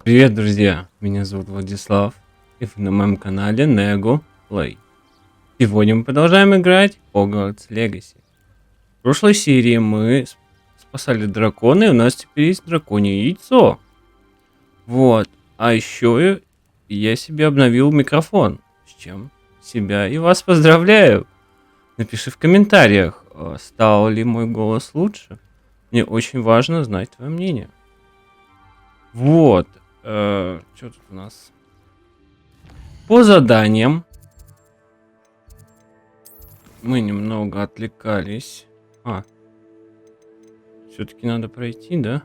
Привет, друзья! Меня зовут Владислав, и вы на моем канале NEGO Play. Сегодня мы продолжаем играть в Hogwarts Legacy. В прошлой серии мы спасали дракона, и у нас теперь есть драконье яйцо. Вот. А еще я себе обновил микрофон, с чем себя и вас поздравляю. Напиши в комментариях, стал ли мой голос лучше. Мне очень важно знать твое мнение. Вот. Что тут у нас? По заданиям мы немного отвлекались. Все-таки надо пройти, да?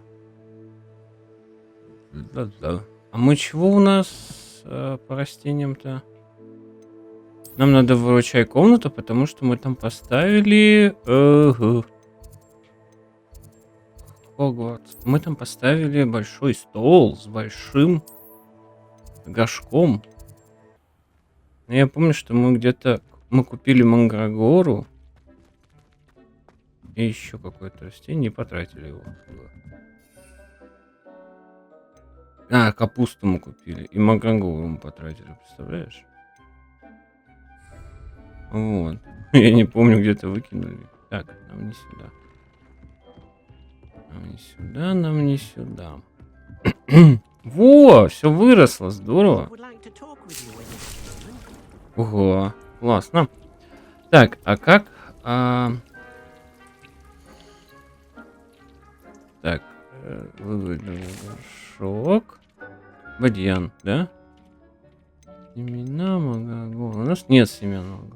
Да-да. А мы чего у нас по растениям-то? Нам надо выручай комнату, потому что мы там поставили... Хогвартс. Мы там поставили большой стол с большим горшком. Но я помню, что мы где-то... Мы купили мандрагору. И еще какое-то растение, и потратили его. Капусту мы купили. И мандрагору мы потратили, представляешь? Вот. Я не помню, где-то выкинули. Так, нам не сюда. Нам не сюда, нам не сюда. Во, все выросло, здорово. Ого, классно. Так, а как... Так, выбрали горшок. Бадьян, да? Семена магагора. У нас нет семян магагора.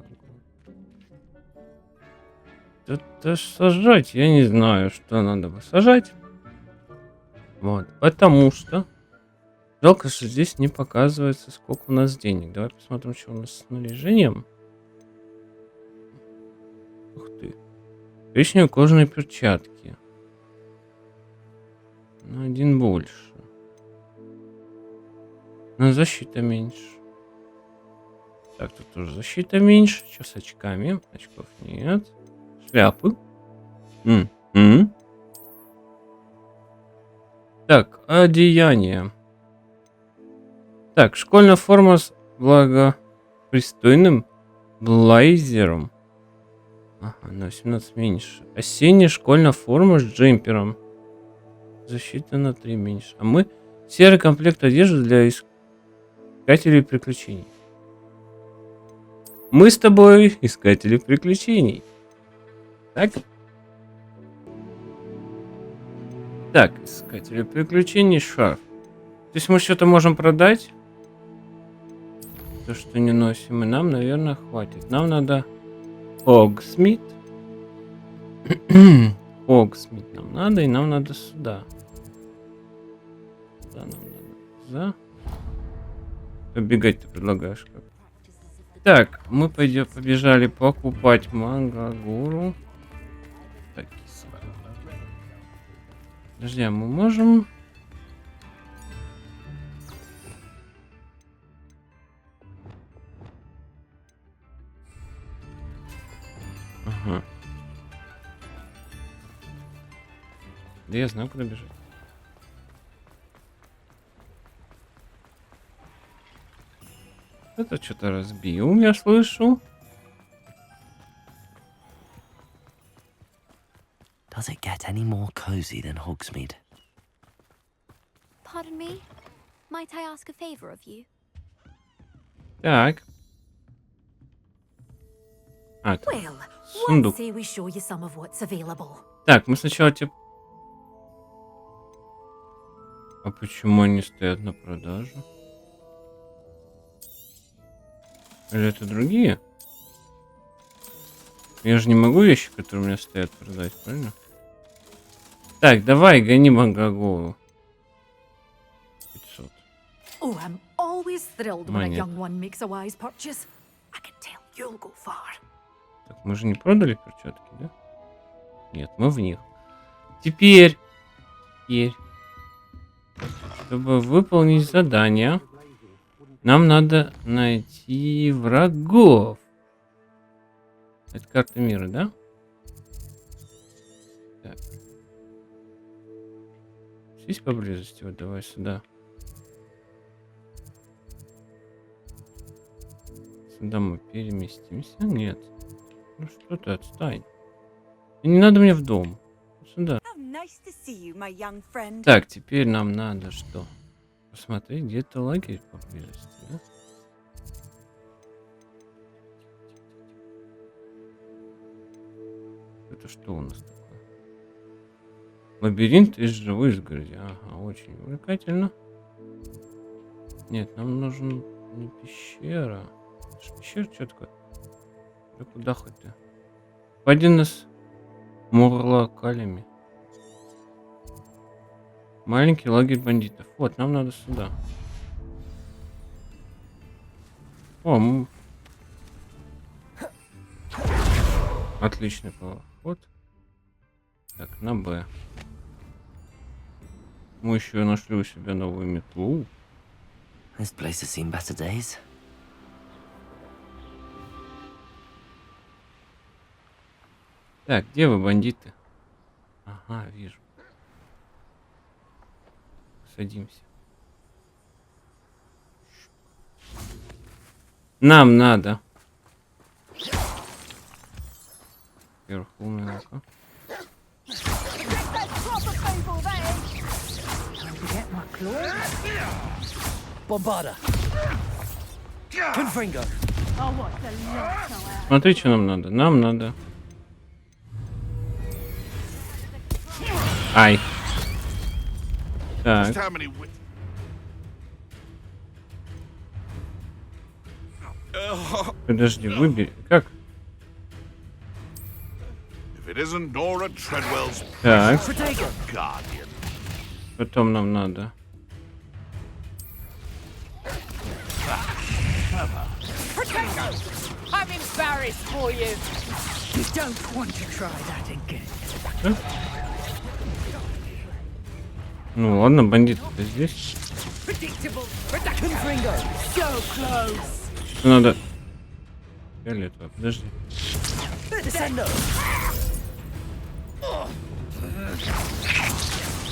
Это сажать, я не знаю, что надо бы сажать. Вот, потому что... Жалко, что здесь не показывается, сколько у нас денег. Давай посмотрим, что у нас с снаряжением. Ух ты. Коричневые кожаные перчатки. На один больше. Но защита меньше. Так, тут тоже защита меньше. Что с очками? Очков нет. Шляпы. Так, одеяние. Так, школьная форма с благопристойным блейзером. Ага, на 18 меньше. Осенняя школьная форма с джемпером. Защита на 3 меньше. А мы серый комплект одежды для искателей приключений. Мы с тобой искатели приключений. Так? Так, искатели приключений, шарф. То есть мы что-то можем продать? То, что не носим, и нам, наверное, хватит. Нам надо Хогсмит. Хогсмит нам надо, и нам надо сюда. Сюда нам надо. За. Побегать ты предлагаешь как? Так, мы побежали покупать мандрагору. Так, подожди, а мы можем... Ага. Да я знаю, куда бежать. Это что-то разбил, я слышу. Does it get any more cozy than Hogsmeade? Pardon me? Might I ask a favor of you? Так. Well, сундук. let's say we show you some of what's available. Так, мы сначала А почему они стоят на продажу? Или это другие? Я же не могу вещи, которые у меня стоят, продать, правильно? Так, давай, гони мандрагору. 500. Oh, I'm always thrilled when a Монет. young one makes a wise purchase. I can tell you'll go far. Так, мы же не продали перчатки, да? Нет, мы в них. Теперь, чтобы выполнить задание, нам надо найти врагов. Это карта мира, да? Так. Здесь поблизости, вот давай сюда. Сюда мы переместимся. Нет. Ну что ты, отстань. И не надо мне в дом. Сюда. How nice to see you, my young friend. Так, теперь нам надо что? Посмотреть, где-то лагерь поблизости, да? Это что у нас такое? Лабиринт из живой изгороди. Ага, очень увлекательно. Нет, нам нужен не пещера. Это ж пещера что такое? Да куда хоть ты? Один с мурлокалями. Маленький лагерь бандитов. Вот, нам надо сюда. О, отличный поворот. Так, на Б. Мы еще нашли у себя новую метлу. This place has seen better days. Так, где вы, бандиты? Ага, вижу. Садимся. Нам надо. Вверху много. Bombarda. Confringo. Смотри, что нам надо. Нам надо. Ай. Так. Подожди, выбери. Как? Так. Потом нам надо. I'm embarrassed for you. You don't want to try that again. Ну ладно, бандит-то здесь. Predictable. Confringo. So close. Что надо? Фиолетово, подожди. Descendo.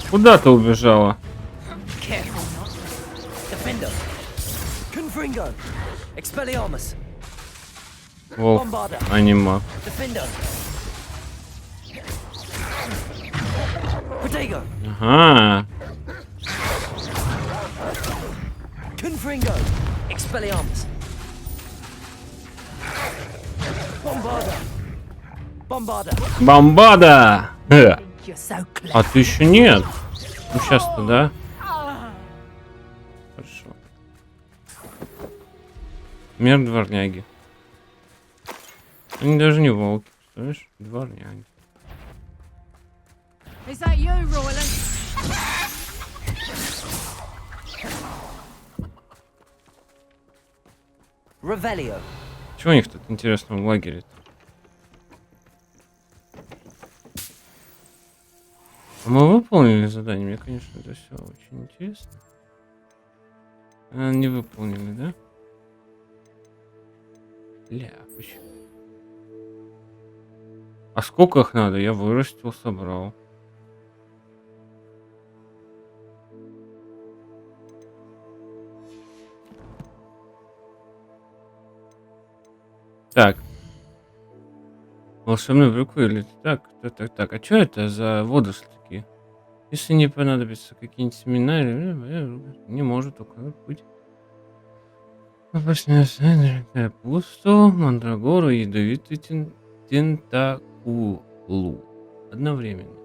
Куда ты убежала? Careful not. Defendo. Confringo. Expelliarmus. Волк, анима. Defendo. Protego. Ага. Confringo. Expelliarmus. Bombarda. Bombarda. Бомбада! You're so close. А ты еще нет? Ну сейчас-то, да? Хорошо. Мир дворняги. Они даже не волки, представляешь? Дворняги. Is that you, Royland? Revelio. Чего у них тут интересного в лагере-то? А мы выполнили задание? Мне, конечно, это все очень интересно. А, не выполнили, да? Ля, почему? А сколько их надо? Я вырастил, собрал. Так. Волшебный брюквы или так. А что это за водоросли такие? Если не понадобятся какие-нибудь семена или... Не может только быть. Обычная капусту, мандрагору и ядовитый тентакулу. Одновременно.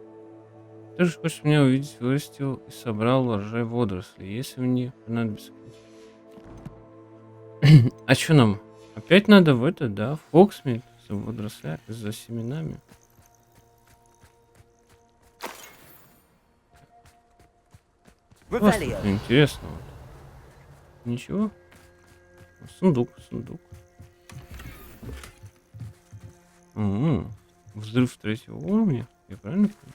Ты же хочешь меня увидеть, вырастил и собрал урожай водорослей, если мне понадобится. А что нам? Опять надо в это, да? В Фоксмит за водоросля, за семенами. Revelio. Интересно. Вот. Ничего. Сундук. Взрыв третьего уровня. Я правильно понял?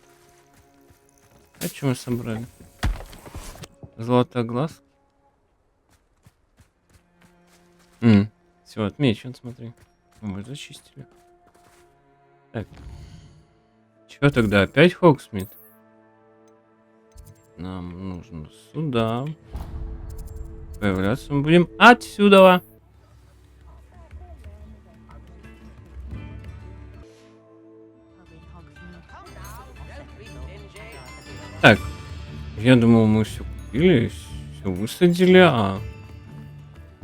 А что мы собрали? Золотоглаз. Все, отмечен, смотри. Мы зачистили. Так. Чего тогда? Опять Хогсмит? Нам нужно сюда. Появляться мы будем отсюда. Так, я думал, мы все купили, все высадили, а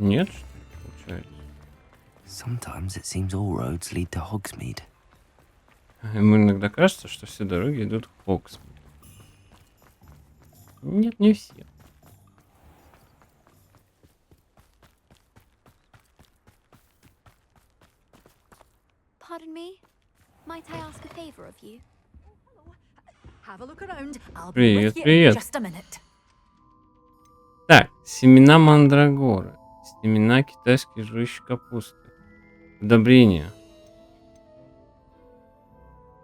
нет, что ли, получается. Sometimes it seems all roads lead to Hogsmeade. Ему иногда кажется, что все дороги идут к Хогвартсу. Нет, не все. Pardon me? Might I ask a favor of you? Have a look around. I'll be Привет, with you in привет. just a minute. Так, семена мандрагоры. Семена китайской жующей капусты. Удобрения.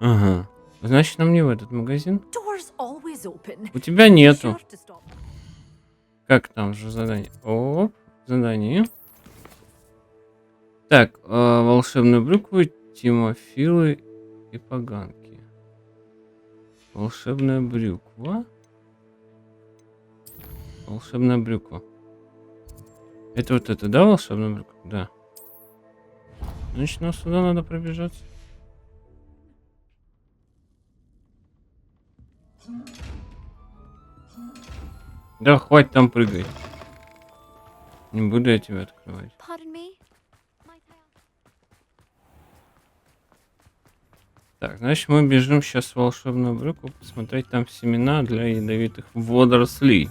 Ага. Значит, нам не в этот магазин. Doors always open. У тебя Be нету. sure to stop. Как там же задание? О, задание. Так, волшебные брюквы, тимофилы и поганки. Волшебная брюква. Волшебная брюква. Это вот это, да, волшебная брюква? Да. Значит, нам сюда надо пробежаться. Да, хватит там прыгать. Не буду я тебя открывать. Pardon me? Might I ask... Так, значит, мы бежим сейчас в волшебную брюкву посмотреть там семена для ядовитых водорослей.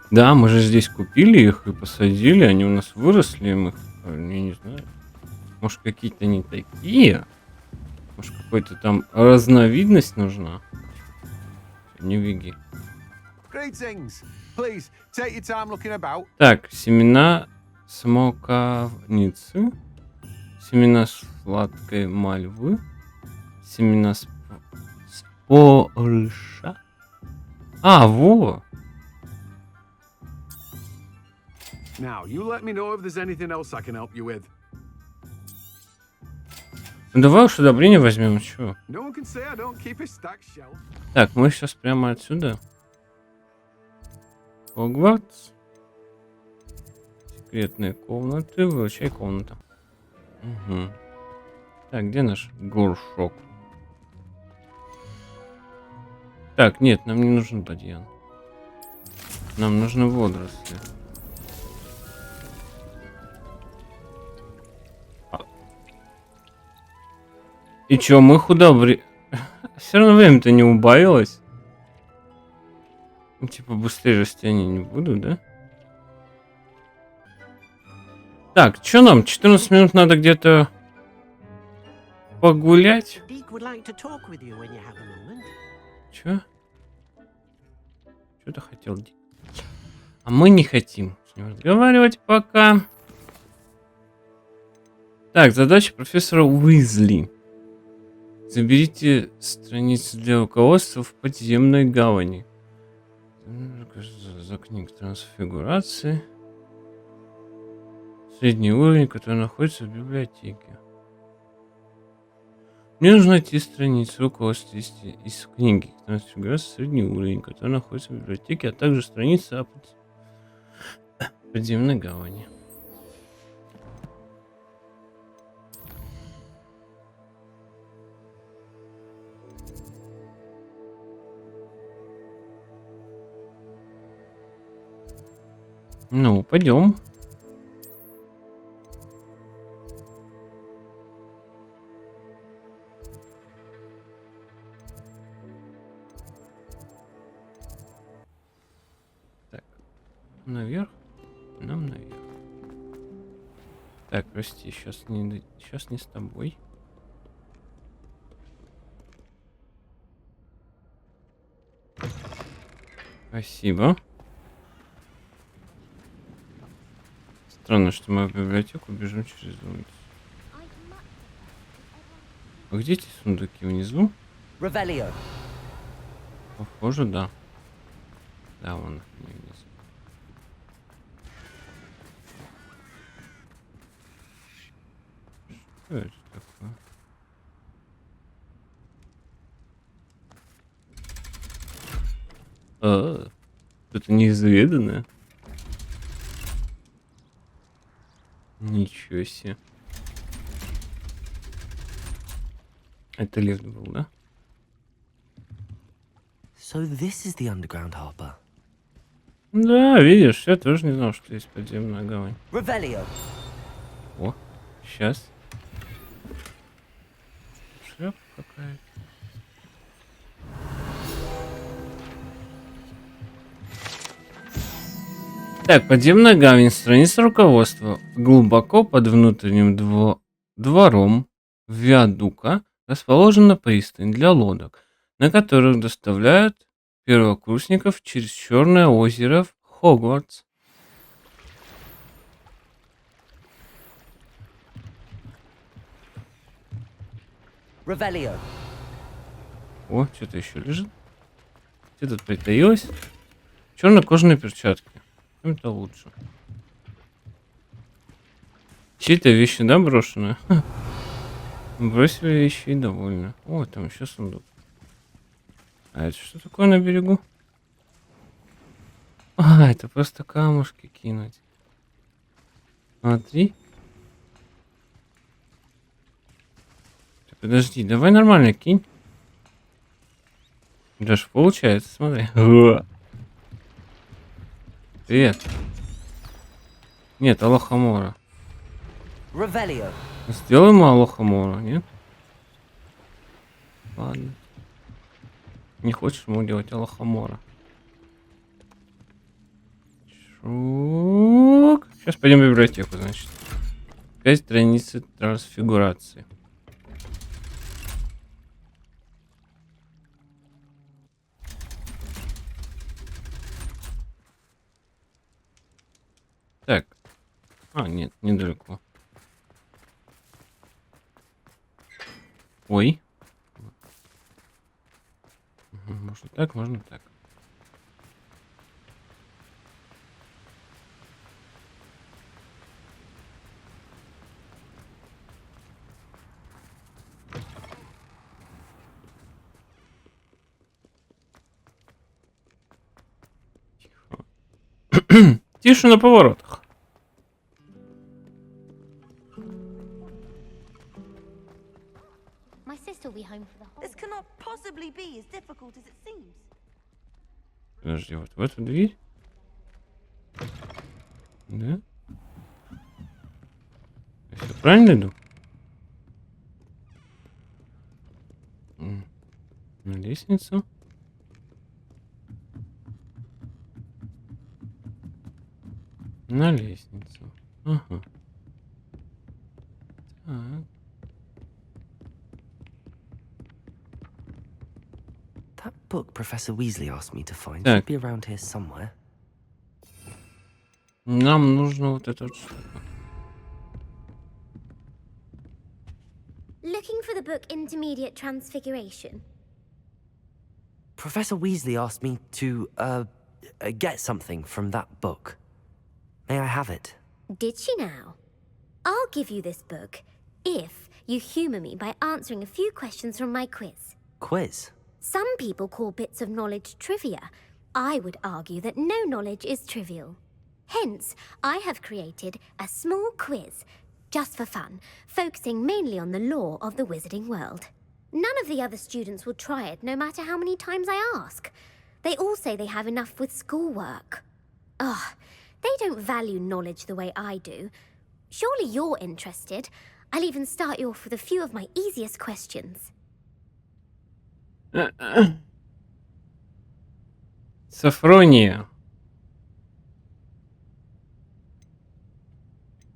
Да, мы же здесь купили их и посадили, они у нас выросли, мы их, я не знаю, может какие-то не такие, может какой-то там разновидность нужна. Не беги. Greetings. Please take your time looking about. Так, семена смоковницы, семена сладкой мальвы, семена спорыша. А, во! Now, you let me know if there's anything else I can help you with. Ну, давай уж удобрение возьмем, чё? No one can say I don't keep a stacked shelf. Так, мы сейчас прямо отсюда. Хогвартс. Секретные комнаты. Выручай комната. Угу. Так, где наш горшок? Так, нет, нам не нужен бадьян. Нам нужны водоросли. И чё, мы худобри... Все равно время-то не убавилось. Ну, типа, быстрее расти они не будут, да? Так, чё нам? 14 минут надо где-то погулять. Чё? Что-то хотел Дик. А мы не хотим с ним разговаривать пока. Так, задача профессора Уизли. Заберите страницу для руководства в подземной гавани. За книг трансфигурации. Средний уровень, который находится в библиотеке. Мне нужно найти страницу руководства из книги трансфигурации средний уровень, который находится в библиотеке, а также страница о подземной гавани. Ну, пойдем. Так, наверх. Нам наверх. Так, прости, сейчас не с тобой. Спасибо. Странно, что мы в библиотеку бежим через улицу. А где эти сундуки? Внизу? Revelio. Похоже, да. Да, вон они внизу. Что это такое? А, что-то неизведанное. Ничего себе. Это лифт был, да? So this is the underground harbor. Да, видишь, я тоже не знал, что есть подземная гавань. Revelio. О, сейчас. Шляпа какая-то. Так, подземная гавань, страница руководства. Глубоко под внутренним двором виадука расположена пристань для лодок, на которых доставляют первокурсников через Черное озеро в Хогвартс. Revelio. О, что-то еще лежит. Что тут притаилось? Черно-кожаные перчатки. Чем-то лучше. Чьи-то вещи, да, брошены? Бросили вещи и довольны. О, там еще сундук. А это что такое на берегу? А, это просто камушки кинуть. Смотри. Ты подожди, давай нормально кинь. Даже получается, смотри. Привет. Нет, Алохамора. Revelio. Сделаем Алохамора, нет? Ладно. Не хочешь ему делать Алохамора. Шук. Сейчас пойдем в библиотеку, значит. 5 страницы трансфигурации. Так. А, нет, недалеко. Ой. Можно так, можно так. Тихо. Тише на поворотах. My sister will be home for the whole. This cannot possibly be as difficult as it seems. Подожди, вот в эту дверь? Да? Я все правильно иду? На лестницу. На лестницу. Ага. Так. That book Professor Weasley asked me to find Так. should be around here somewhere. Нам нужно вот это вот штука. Looking for the book Intermediate Transfiguration. Professor Weasley asked me to, get something from that book. May I have it? Did she now? I'll give you this book if you humour me by answering a few questions from my quiz. Quiz? Some people call bits of knowledge trivia. I would argue that no knowledge is trivial. Hence, I have created a small quiz, just for fun, focusing mainly on the lore of the wizarding world. None of the other students will try it, no matter how many times I ask. They all say they have enough with schoolwork. Ugh, they don't value knowledge the way I do. Surely you're interested. I'll even start you off with a few of my easiest questions. Сафрония.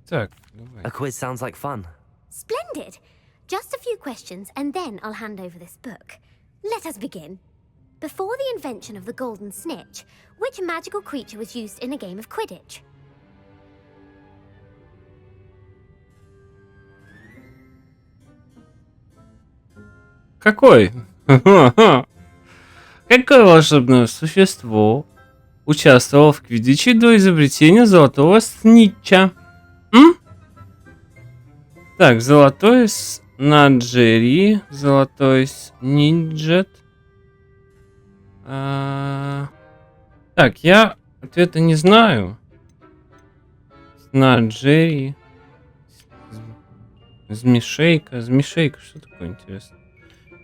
Так, давай. A quiz sounds like fun. Splendid! Just a few questions, and then I'll hand over this book. Let us begin. Before the invention of the golden snitch, which magical creature was used in a game of Quidditch? Какой? Какое волшебное существо участвовало в Квиддиче до изобретения золотого снитча? Так, золотой снаджери, золотой снинджет. Так, я ответа не знаю. Снаджери. Змешейка. Змешейка, что такое, интересно?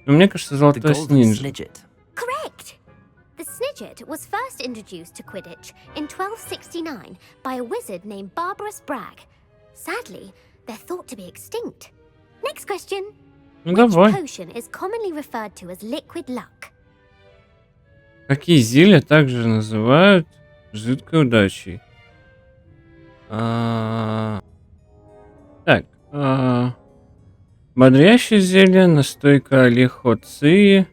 Но мне кажется, The золотой golden снинджа. snidget. Correct! The Snidget was first introduced to Quidditch in 1269 by a wizard named Barbarous Bragg. Sadly, they're thought to be extinct. Next question. Ну Which давай. potion is commonly referred to as liquid luck? Какие зелья также называют жидкой удачей? Так. Бодрящее зелье, настойка лихоции,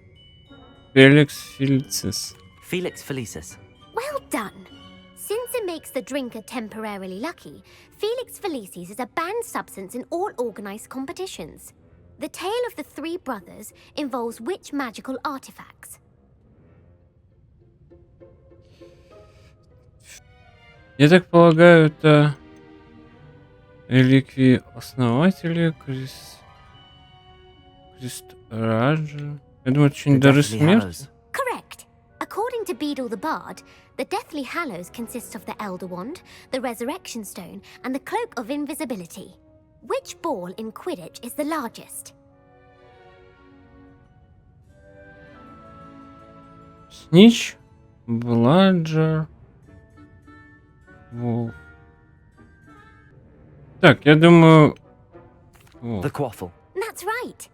Феликс Филицис. Felix Felicis. Well done! Since it makes the drinker temporarily lucky, Felix Felicis is a banned substance in all organized competitions. The tale of the three brothers involves which magical artifacts? Я так полагаю, это реликвии основателей Крестража. Я думаю, это что-нибудь дары Deathly смерти. Hallows. Correct. According to Beadle the Bard, the Deathly Hallows consists of the Elder Wand, the Resurrection Stone, and the Cloak of Invisibility. Which ball in Quidditch is the largest? Снич, Бладжер, Волк. Так, я думаю... The Quaffle. That's right.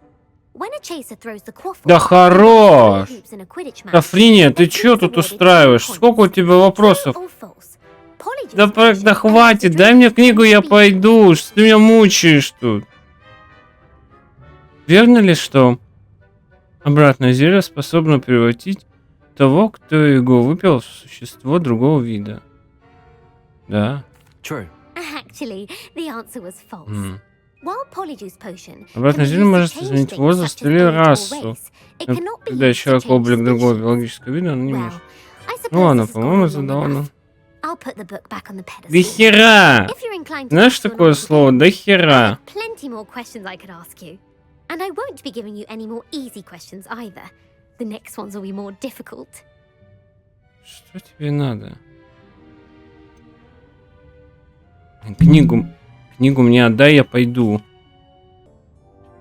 When a chaser throws the quaffle, Да хорош! hoops in a Quidditch match, Кафриния, ты the чё team's тут awarded устраиваешь? 2 Сколько у points. тебя вопросов? True or false? Polyjuice Да, potion да allows the хватит, дай мне drinker книгу, я to be- пойду. Что ты меня мучаешь тут? Верно ли, что обратное зелье способно превратить того, кто его выпил, в существо другого вида? Да. True. Actually, the answer was false. М. While Polyjuice potion Обратное can be зелье used to может change изменить things возраст such as или age or расу. race, it Но cannot be когда used to человек change облик другого species. биологического вида, он не Well, может. I suppose Ну ладно, this has gone по-моему, on long задавно. enough. I'll put the book back on the pedestal. Да хера! If you're inclined to Знаешь ask your такое knowledge слово? again, Да I хера! have plenty more questions I could ask you. And I won't be giving you any more easy questions either. The next ones will be more difficult. Что тебе надо? Книгу мне отдай, я пойду.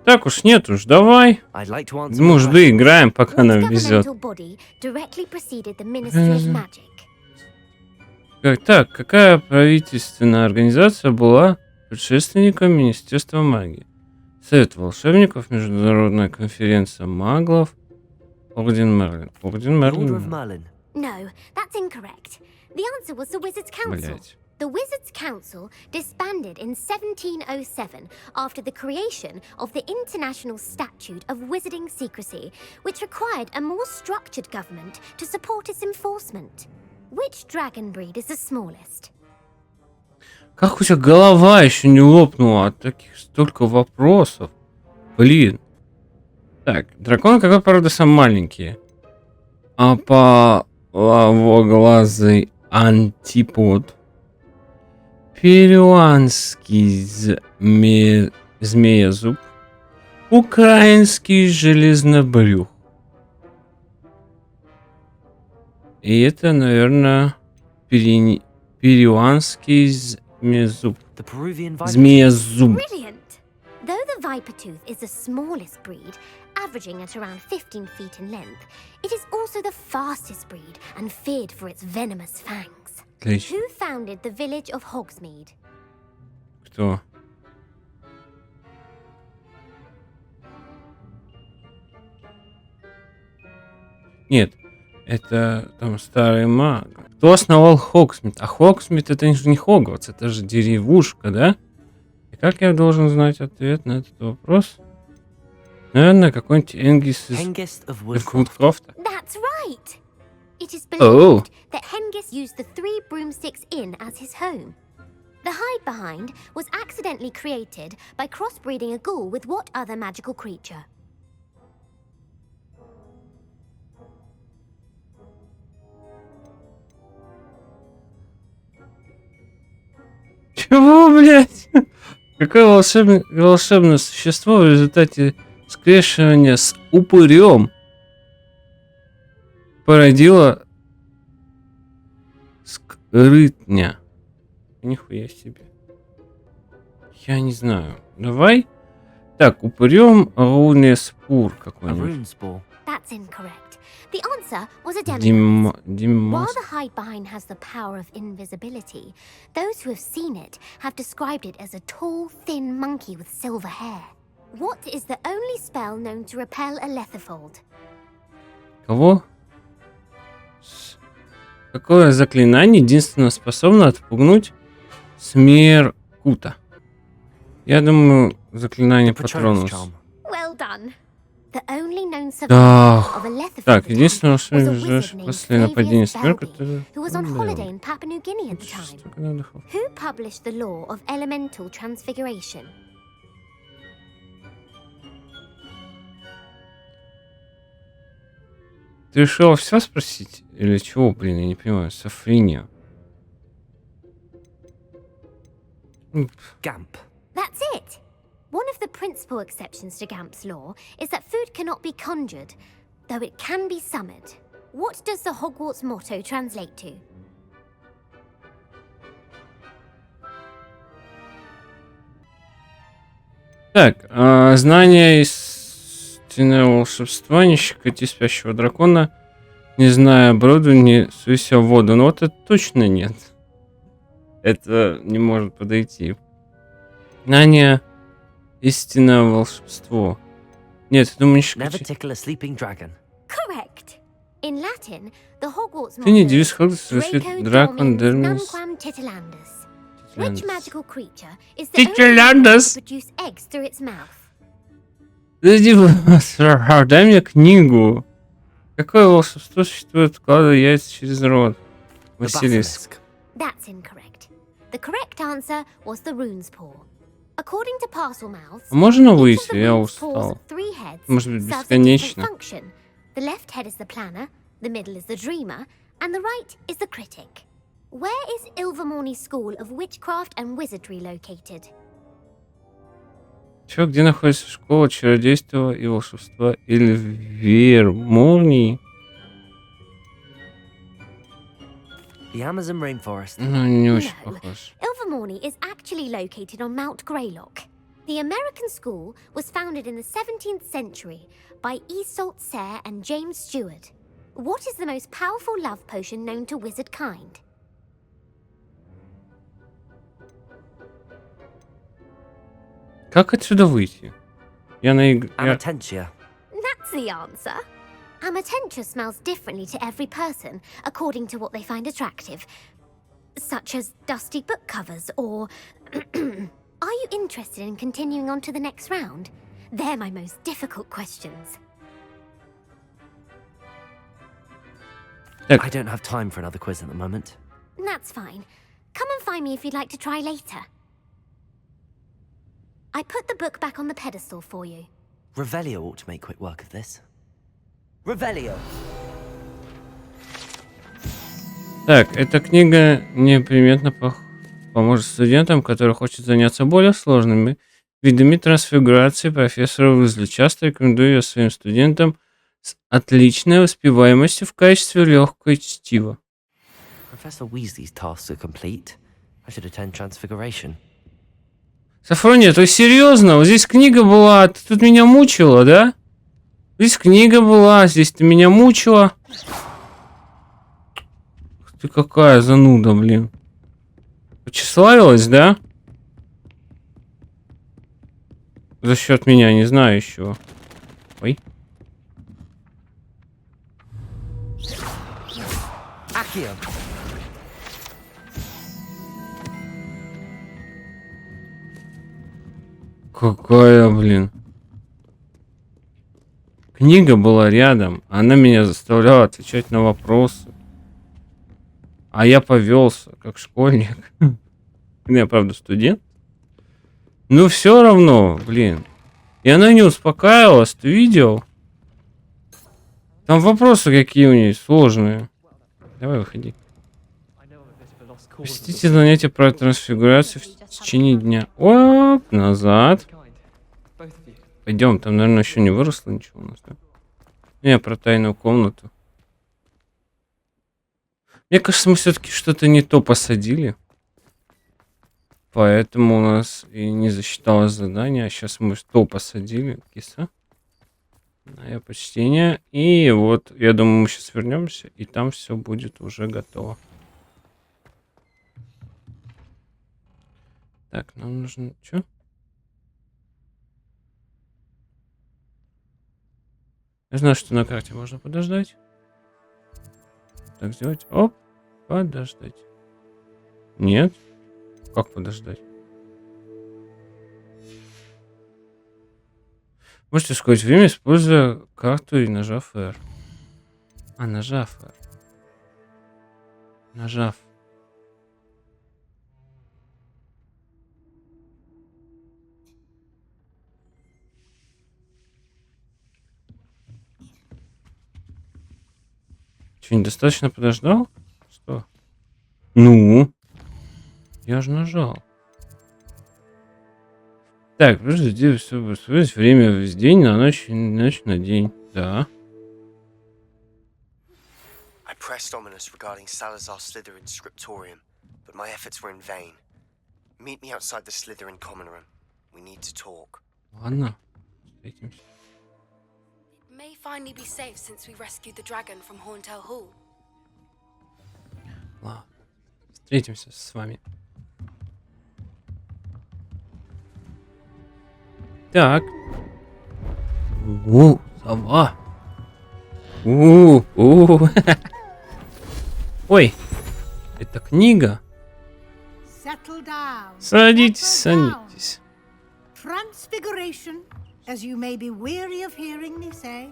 Так уж нет уж, давай. I'd like to answer Мы your уж question. доиграем, пока What нам везет. governmental body directly preceded the Ministry of Magic? Так, какая правительственная организация была предшественником Министерства магии? Совет волшебников, Международная конференция маглов, Орден Мерлин. Орден The Order of Мерлин. Merlin. No, that's incorrect. The answer was the Wizards' Council. Блять. The Wizards' Council disbanded in 1707 after the creation of the International Statute of Wizarding Secrecy, which required a more structured government to support its enforcement. Which dragon breed is the smallest? Как у тебя голова еще не лопнула от таких столько вопросов? Блин. Так, драконы какой породы самые маленькие? Аполловоглазый антипод. Перуанский змеезуб. Украинский железнобрюх. И это, наверное, перуанский змеезуб. The Peruvian Viper. Змеезуб. Brilliant! Though the viper tooth is the smallest breed, averaging at around 15 feet in length, it is also the fastest breed and feared for its venomous fangs. Отлично. Who founded the village of Hogsmeade? Кто? Нет, это там старый маг. Кто основал Хогсмит? А Хогсмит это же не Хогвартс, это же деревушка, да? И как я должен знать ответ на этот вопрос? Наверное, какой-нибудь Энгис из Hengist of Woodcroft. Вудкрофта. That's right! It is Oh. believed that Hengist used the Three Broomsticks Inn as his home. The hide behind was accidentally created by crossbreeding a ghoul with what other magical creature? Чего, блядь? Какое волшебное существо в результате скрещивания с упырем породило скрытня? Нихуя себе. Я не знаю. Давай. Так, упырем Рунес Кур A какой-нибудь. rune spore. That's incorrect. The answer was a demi. While Димас. the hide behind has the power of invisibility, those who have seen it have described it as a tall, thin monkey with silver hair. What is the only spell known to repel a letherfold? Кого? Какое заклинание единственно способно отпугнуть Смеркута? Я думаю, заклинание Patronus Патронус. charm. Well done. The only known survivor Да. of a letherfold Так, attack единственное, что was a мне wizard named после нападения Flavius Смерка, Belby, это... who was on holiday in Papua New Guinea at the time. Что когда отдыхал? Who published the law of elemental transfiguration? Ты решила все спросить? Или чего, блин, я не понимаю. Софриния. Gamp. That's it. One of the principal exceptions to Gamp's law is that food cannot be conjured, though it can be summoned. What does the Hogwarts motto translate to? Так, знание истинного волшебства, не щекоти спящего дракона, не зная броду, не суйся в воду. Ну вот это точно нет. Это не может подойти. Знание истинное волшебство. Нет, я думаю, не Never щекочи. tickle a sleeping dragon. Correct. In Latin, the Hogwarts Ты не motto дивись, is Хогвартс рассвет Draco дракон Dominus Дермис. Namquam Titilandus. Which magical creature is the Titilandus. only one to produce eggs through its mouth? Подожди, дай мне книгу. Какое волшебство существует, вкладывая яйца через рот? The Василиск. basilisk. That's incorrect. The correct answer was the rune's paw. According to Parselmouths, А можно each of выйти? the Я rune's paws устал. of 3 heads Может быть, serves a different бесконечно. function. The left head is the planner, the middle is the dreamer, and the right is the critic. Where is Ilvermorny School of Witchcraft and Wizardry located? Чё, где находится школа чародейства и волшебства Ильверморни? The Amazon rainforest. Ну, не очень No. похож. Ilvermorny is actually located on Mount Greylock. The American school was founded in the 17th century by Iseult Sayre and James Stewart. What is the most powerful love potion known to wizard kind? Как отсюда выйти? Я на Amatentia. That's the answer. Amatentia smells differently to every person, according to what they find attractive, such as dusty book covers or... Are you interested in continuing on to the next round? They're my most difficult questions. I don't have time for another quiz at the moment. That's fine. Come and find me if you'd like to try later. I put the book back on the pedestal for you. Revelio ought to make quick work of this. Revelio. Так, эта книга неприметно поможет студентам, которые хотят заняться более сложными видами трансфигурации. Профессор Уизли часто рекомендую ее своим студентам с отличной успеваемостью в качестве легкого чтива. Professor Weasley's tasks are complete. I should attend Transfiguration. Сафрония, ты серьезно? Вот здесь книга была, ты тут меня мучила, да? Здесь книга была, здесь ты меня мучила. Ух ты какая зануда, блин. Почеславилась, да? За счет меня, не знаю еще. Ой. Accio. Какая, блин. Книга была рядом. Она меня заставляла отвечать на вопросы. А я повелся, как школьник. Я, правда, студент. Но все равно, блин. И она не успокаивалась, ты видел? Там вопросы какие у нее сложные. Давай, выходи. Посетите занятия про трансфигурацию в течение дня. Оп, назад. Пойдем, там, наверное, еще не выросло ничего у нас, да? Не, про тайную комнату. Мне кажется, мы все-таки что-то не то посадили. Поэтому у нас и не засчиталось задание. А сейчас мы что посадили? Киса? Мое почтение. И вот, я думаю, мы сейчас вернемся, и там все будет уже готово. Так, нам нужно... Что? Я знаю, что на карте можно подождать. Так сделать. Оп. Подождать. Нет. Как подождать? Можете ускорить время, используя карту и нажав R. А, нажав R. Нажав. Че, недостаточно подождал? Что? Ну? Я же нажал. Так, подожди, чтобы ускорить время с день на ночь на день. Да. I pressed ominous regarding Salazar Slytherin's Scriptorium, but my efforts were in vain. Meet me outside the Slytherin common room. We need to talk. Ладно. Встретимся. It may finally be safe since we rescued the dragon from Horntail Hall. Ладно. Встретимся с вами. Так. О, сова. Ой, это книга. Settle down. Садитесь, Settle down. садитесь. Transfiguration, as you may be weary of hearing me say,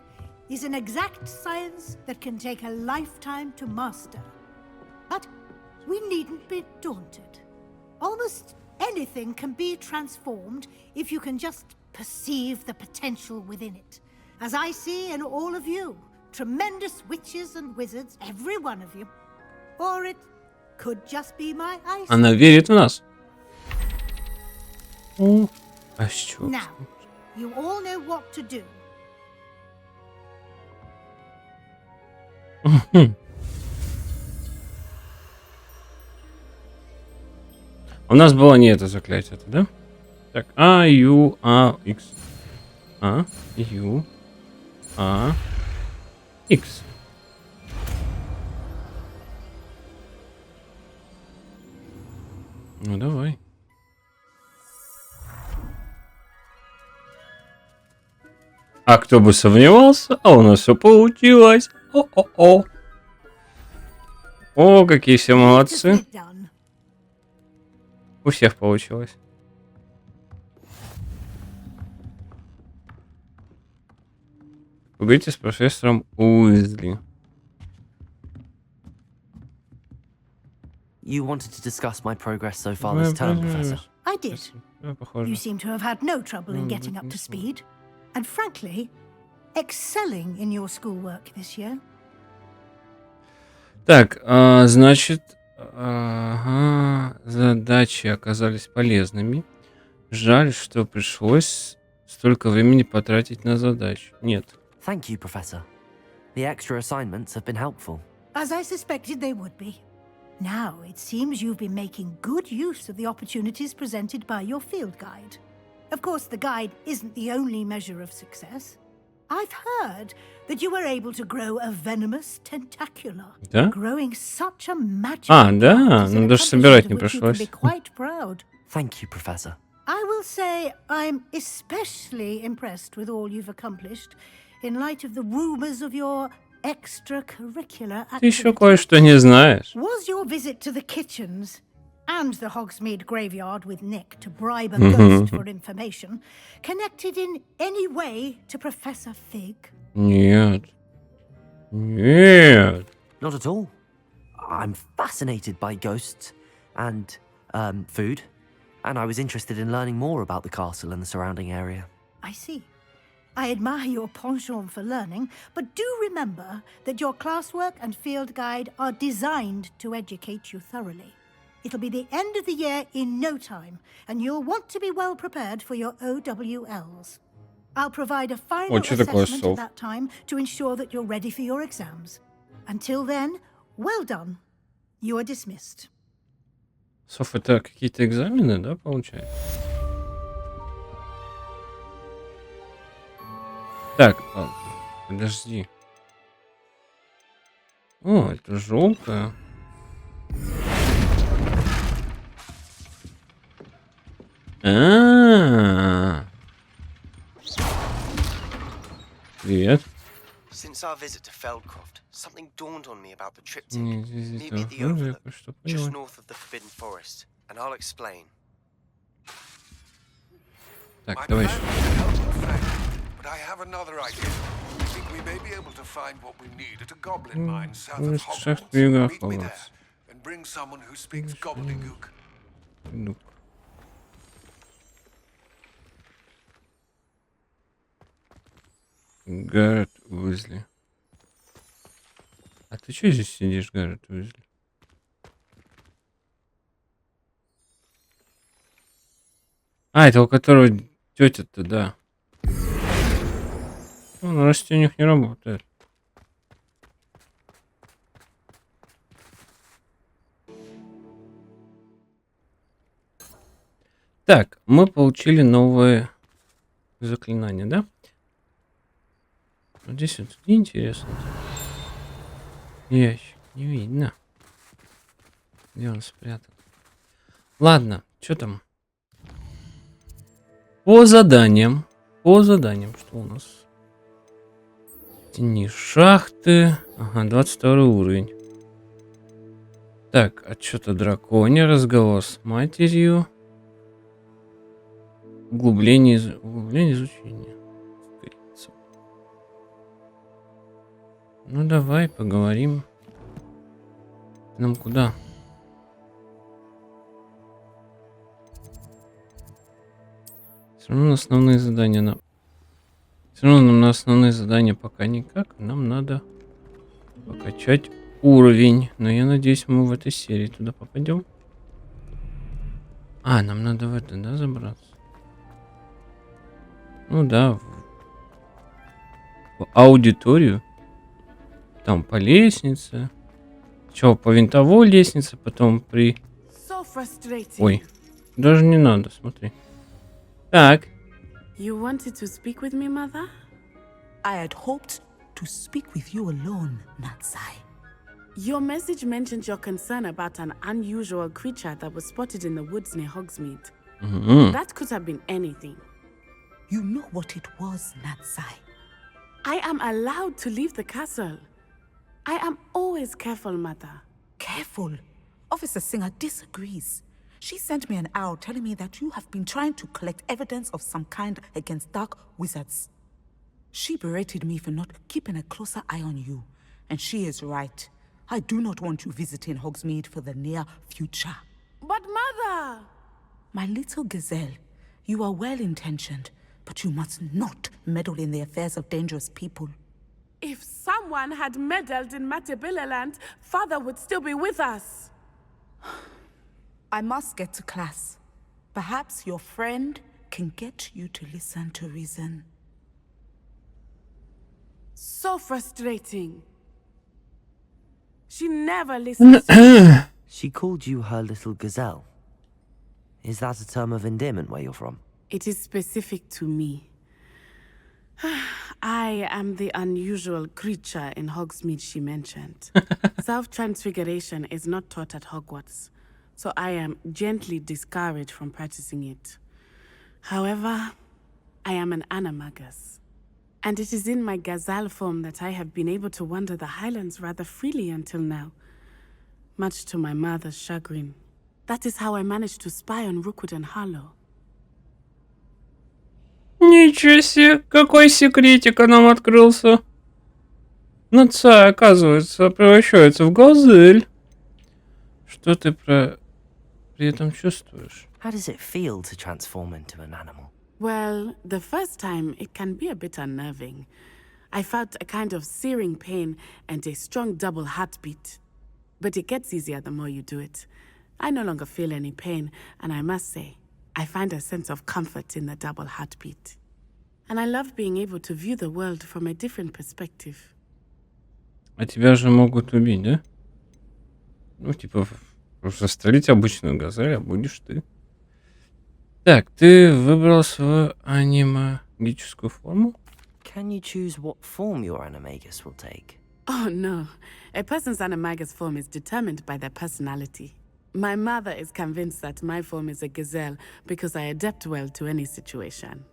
is an exact science that can take a lifetime to master. But we needn't be daunted. Almost anything can be transformed if you can just perceive the potential within it. As I see in all of you, tremendous witches and wizards, every one of you. Or it could just be my eyesight. Она верит в нас. О, а что? Now, you all know what to do. У нас было не это заклятие, да? Так, А, Ю, А, X. А, Ю, А, X. Ну, давай. А кто бы сомневался, а у нас все получилось. О-о-о. О, какие все молодцы. Just done. У всех получилось. Поговорите с профессором Уизли. You wanted to discuss my progress so far this term, Professor. I did. Похоже. You seem to have had no trouble in getting up to speed. And frankly, excelling in your schoolwork this year. Так, значит, ага, задачи оказались полезными. Жаль, что пришлось столько времени потратить на задачу. Нет. Thank you, Professor. The extra assignments have been helpful. As I suspected they would be. Now, it seems you've been making good use of the opportunities presented by your field guide. Of course, the guide isn't the only measure of success. I've heard that you were able to grow a venomous tentacula. Да? Growing such a magical да? plant is an Ну, даже собирать не accomplishment of which you can пришлось. be quite proud. Thank you, Professor. I will say I'm especially impressed with all you've accomplished in light of the rumors of your extracurricular Ты еще activities. кое-что не знаешь. Was your visit to the kitchens and the Hogsmeade graveyard with Nick to bribe a ghost for information connected in any way to Professor Fig? Нет. Нет. Not at all. I'm fascinated by ghosts and food, and I was interested in learning more about the castle and the surrounding area. I see. I admire your penchant for learning, but do remember that your classwork and field guide are designed to educate you thoroughly. It'll be the end of the year in no time, and you'll want to be well prepared for your OWLs. I'll provide a final что такое assessment сов? at that time to ensure that you're ready for your exams. Until then, well done. You are dismissed. Соф, это какие-то экзамены, да, получается? Так, ладно. Подожди. О, это желтое. Привет. Since our visit to Feldcroft, something dawned on me about the triptych. Здесь Maybe at the должно overlook, кое-что just понимать. north of the Forbidden Forest, and I'll explain. Так, давай еще. But I have another idea. I think we may be able to find what we need at a goblin mine south of Hogwarts. Meet me there and bring someone who speaks gobbledygook. Ну. Гаррет Уизли. А ты что здесь сидишь, Гаррет Уизли? А, это у которого тетя-то, да. Ну, на растениях не работает. Так, мы получили новые заклинания, да? Вот здесь вот где интересно. Ящик не видно. Где он спрятан? Ладно, что там? По заданиям. Что у нас? Тени шахты. Ага, 22 уровень. Так, а что-то драконий разговор с матерью. Углубление изучения. Ну давай поговорим. Нам куда? Все равно на основные задания Все равно нам на основные задания пока никак. Нам надо покачать уровень. Но я надеюсь, мы в этой серии туда попадем. А, нам надо в это, да, забраться? Ну да, в аудиторию. Там по лестнице. Сначала по винтовой лестнице, потом при... Ой, даже не надо, смотри. Так. You wanted to speak with me, Mother? I had hoped to speak with you alone, Natsai. Your message mentioned your concern about an unusual creature that was spotted in the woods near Hogsmeade. That could have been anything. You know what it was, Natsai. I am allowed to leave the castle. I am always careful, Mother. Careful? Officer Singer disagrees. She sent me an owl telling me that you have been trying to collect evidence of some kind against dark wizards. She berated me for not keeping a closer eye on you. And she is right. I do not want you visiting Hogsmeade for the near future. But Mother! My little gazelle, you are well-intentioned, but you must not meddle in the affairs of dangerous people. If someone had meddled in Matabeleland, Father would still be with us. I must get to class. Perhaps your friend can get you to listen to reason. So frustrating. She never listens to She called you her little gazelle. Is that a term of endearment where you're from? It is specific to me. I am the unusual creature in Hogsmeade she mentioned. Self-transfiguration is not taught at Hogwarts, so I am gently discouraged from practicing it. However, I am an animagus, and it is in my gazelle form that I have been able to wander the Highlands rather freely until now, much to my mother's chagrin. That is how I managed to spy on Rookwood and Harlow. Ничего себе, какой секретик нам открылся. Наца, оказывается, превращается в газель. Что ты при этом чувствуешь? How does it feel to transform into an animal? Well, the first time it can be a bit unnerving. I felt a kind of searing pain and a strong double heartbeat. But it gets easier the more you do it. I no longer feel any pain, and I must say, I find a sense of comfort in the double heartbeat. And I love being able to view the world from a different perspective. А тебя же могут убить, да? Ну, типа, застрелить обычную газель, а будешь ты. Так, ты выбрал свою анимагическую форму? Can you choose what form your animagus will take? Oh, no. A person's animagus form is determined by their personality. My mother is convinced that my form is a gazelle because I adapt well to any situation.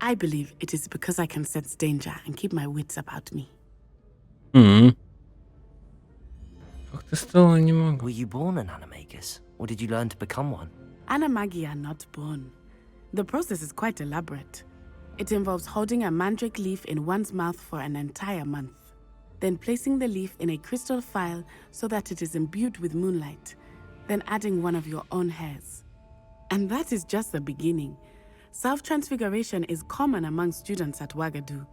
I believe it is because I can sense danger and keep my wits about me. Как ты стала анимагом? Were you born an animagus, or did you learn to become one? Animagi are not born. The process is quite elaborate. It involves holding a mandrake leaf in one's mouth for an entire month, then placing the leaf in a crystal phial so that it is imbued with moonlight, then adding one of your own hairs. And that is just the beginning. Self-transfiguration is common among students at Wagadu,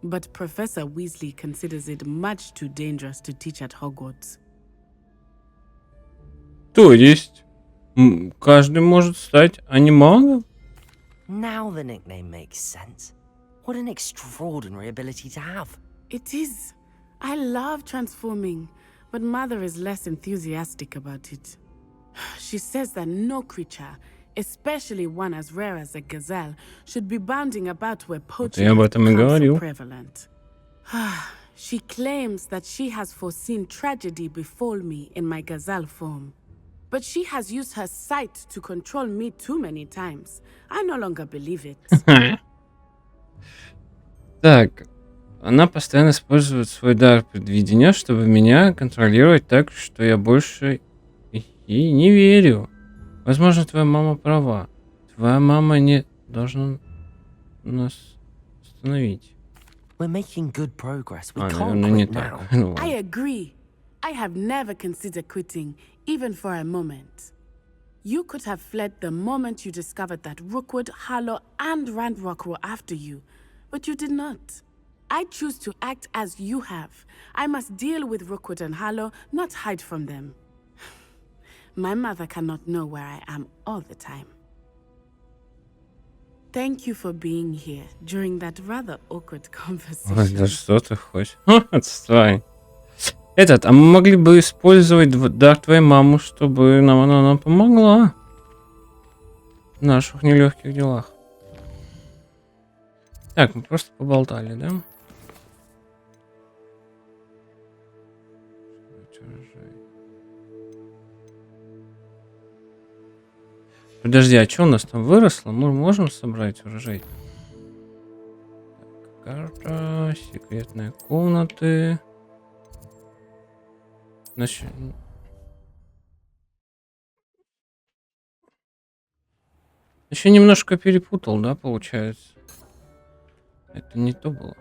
but Professor Weasley considers it much too dangerous to teach at Hogwarts. То есть, каждый может стать анимагом? Now the nickname makes sense. What an extraordinary ability to have. It is. I love transforming, but Mother is less enthusiastic about it. She says that no creature, especially one as rare as a gazelle, should be bounding about where poaching has become so prevalent. She claims that she has foreseen tragedy befall me in my gazelle form. But she has used her sight to control me too many times. I no longer believe it. Так, она постоянно использует свой дар предвидения, чтобы меня контролировать так, что я больше ей не верю. Возможно, твоя мама права. Твоя мама не должна нас остановить. We're making good progress. We can't наверное, не quit так. now. I agree. I have never considered quitting, even for a moment. You could have fled the moment you discovered that Rookwood, Harlow, and Randrock were after you, but you did not. I choose to act as you have. I must deal with Rookwood and Harlow, not hide from them. My mother cannot know where I am all the time. Thank you for being here during that rather awkward conversation. Ой, да что ты хочешь? Отстань. А мы могли бы использовать дар твоей мамы, чтобы она помогла в наших нелегких делах. Так, мы просто поболтали, да? Подожди, а что у нас там выросло? Мы можем собрать урожай? Так, карта, секретные комнаты. Значит, еще немножко перепутал, да, получается? Это не то было.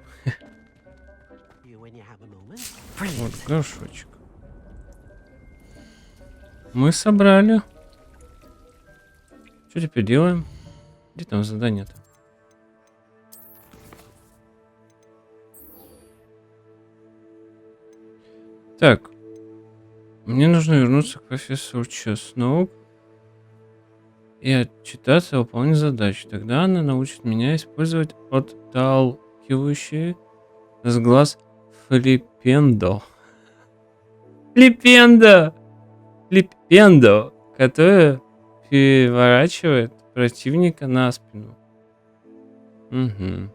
Вот горшочек. Мы собрали. Что теперь делаем? Где там задание-то? Так. Мне нужно вернуться к профессору Чесноу и отчитаться о выполнении задачи. Тогда она научит меня использовать отталкивающий с глаз флипендо. Флипендо, которое переворачивает противника на спину. Угу.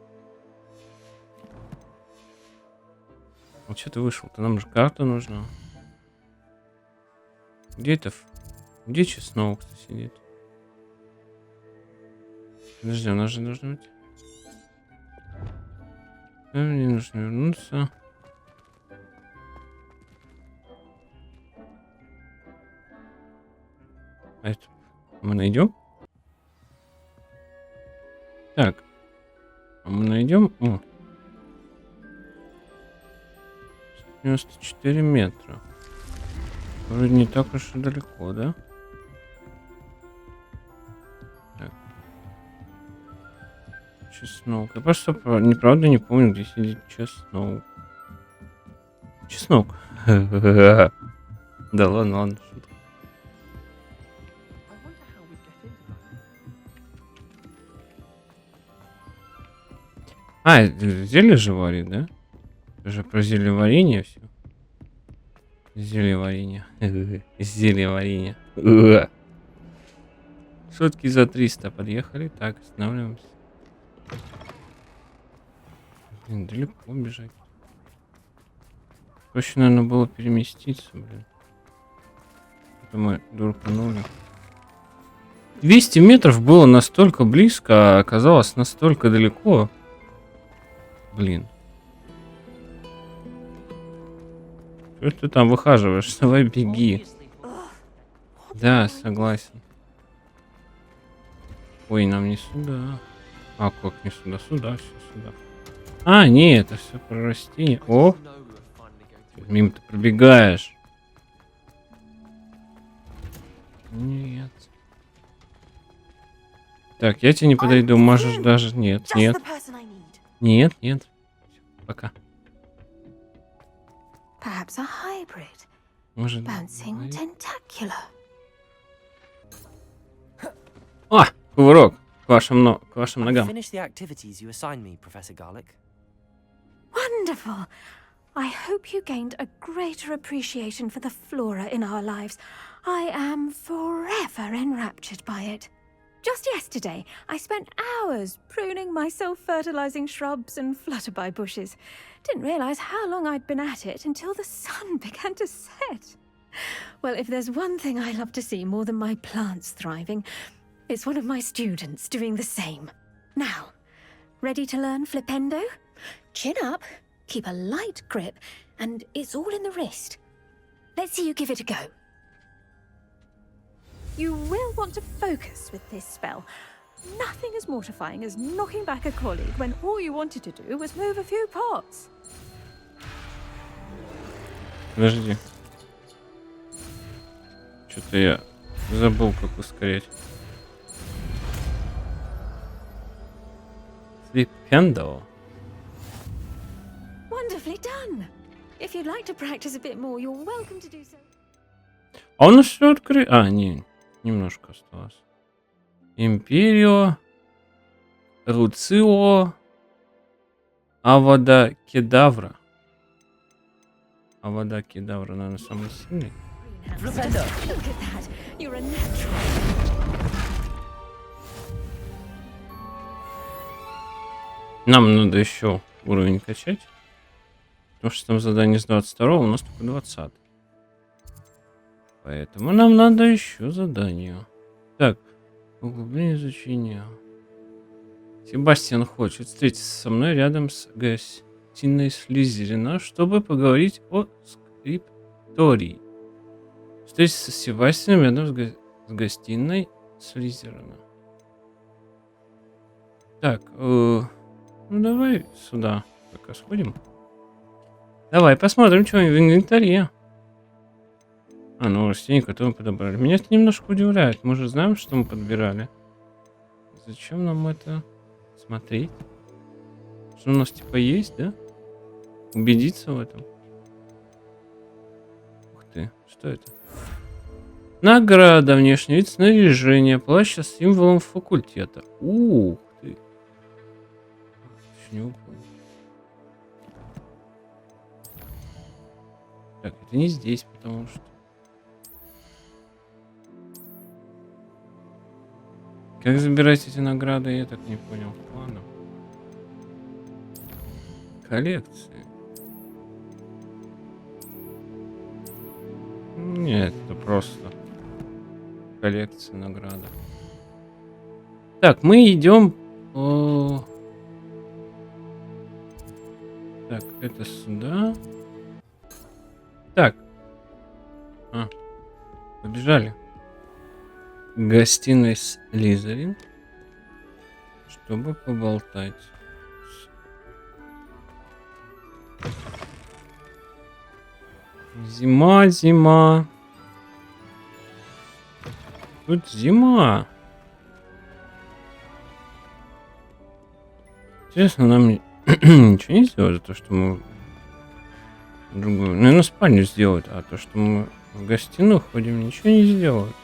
Вот что ты вышел-то? Нам же карта нужна. Где это? Где Чесноу сидит? Подожди, у нас же должно быть. Мне нужно вернуться. А это мы найдем? Так. А мы найдем. О. 94 метра. Вроде не так уж и далеко, да? Так. Чеснок. Я просто неправда не помню, где сидит Чеснок. Чеснок. Да ладно. Шутка. А, зелье же варит, да? Это же про зелье варенье все. Зелье варенье. Зелье варенье. Сутки за 300 подъехали. Так, останавливаемся. Блин, далеко бежать. Проще, наверное, было переместиться, блин. Это мы дурканули. 200 метров было настолько близко, а оказалось настолько далеко. Блин. Что ты там выхаживаешь? Давай беги. Да, согласен. Ой, нам не сюда. А, как не сюда? Сюда, все сюда. А, нет, это все про растения. О! Мимо ты пробегаешь. Нет. Так, я тебе не подойду, можешь даже... Нет, нет. Нет, нет. Пока. Может... О, кувырок. К вашим ногам. Finish the activities you assigned me, Professor Garlic. Wonderful. I hope you gained a greater appreciation for the flora in our lives. I am forever enraptured by it. Just yesterday, I spent hours pruning my self-fertilizing shrubs and flutterby bushes. Didn't realize how long I'd been at it until the sun began to set. Well, if there's one thing I love to see more than my plants thriving, it's one of my students doing the same. Now, ready to learn Flipendo? Chin up, keep a light grip, and it's all in the wrist. Let's see you give it a go. You will want to focus with this spell. Nothing as mortifying as knocking back a colleague when all you wanted to do was move a few pots. Подожди. Что-то я забыл, как ускорять. Flipendo. Wonderfully done. If you'd like to practice a bit more, you're welcome to do so. А у нас все открыто. А, не, немножко осталось. Империо, Руцио, Авада Кедавра. Авада Кедавра, наверное, самый сильный. Look at that. You're a natural. Нам надо еще уровень качать. Потому что там задание с 22, у нас только 20. Поэтому нам надо еще задание. Так, углубление изучения. Себастьян хочет встретиться со мной рядом с гостиной Слизерина, чтобы поговорить о Скриптории. Встретиться с Себастьяном рядом с гостиной Слизерина. Так, ну давай сюда пока сходим. Давай посмотрим, что в инвентаре. А, ну растения, которые мы подобрали. Меня это немножко удивляет. Мы же знаем, что мы подбирали. Зачем нам это смотреть? Что у нас типа есть, да? Убедиться в этом. Ух ты, что это? Награда, внешний вид снаряжения, плащ с символом факультета. Ух ты. Не понял. Так, это не здесь, потому что... Как забирать эти награды, я так не понял. Ладно. Коллекции. Нет, это просто коллекция награды. Так, мы идем по... Так, это сюда. Так. А, побежали. Гостиной Слизерин, чтобы поболтать. Зима, зима. Тут зима. Интересно, нам ничего не сделать, то, что мы другую, наверное, спальню сделать, а то, что мы в гостиную ходим, ничего не сделают.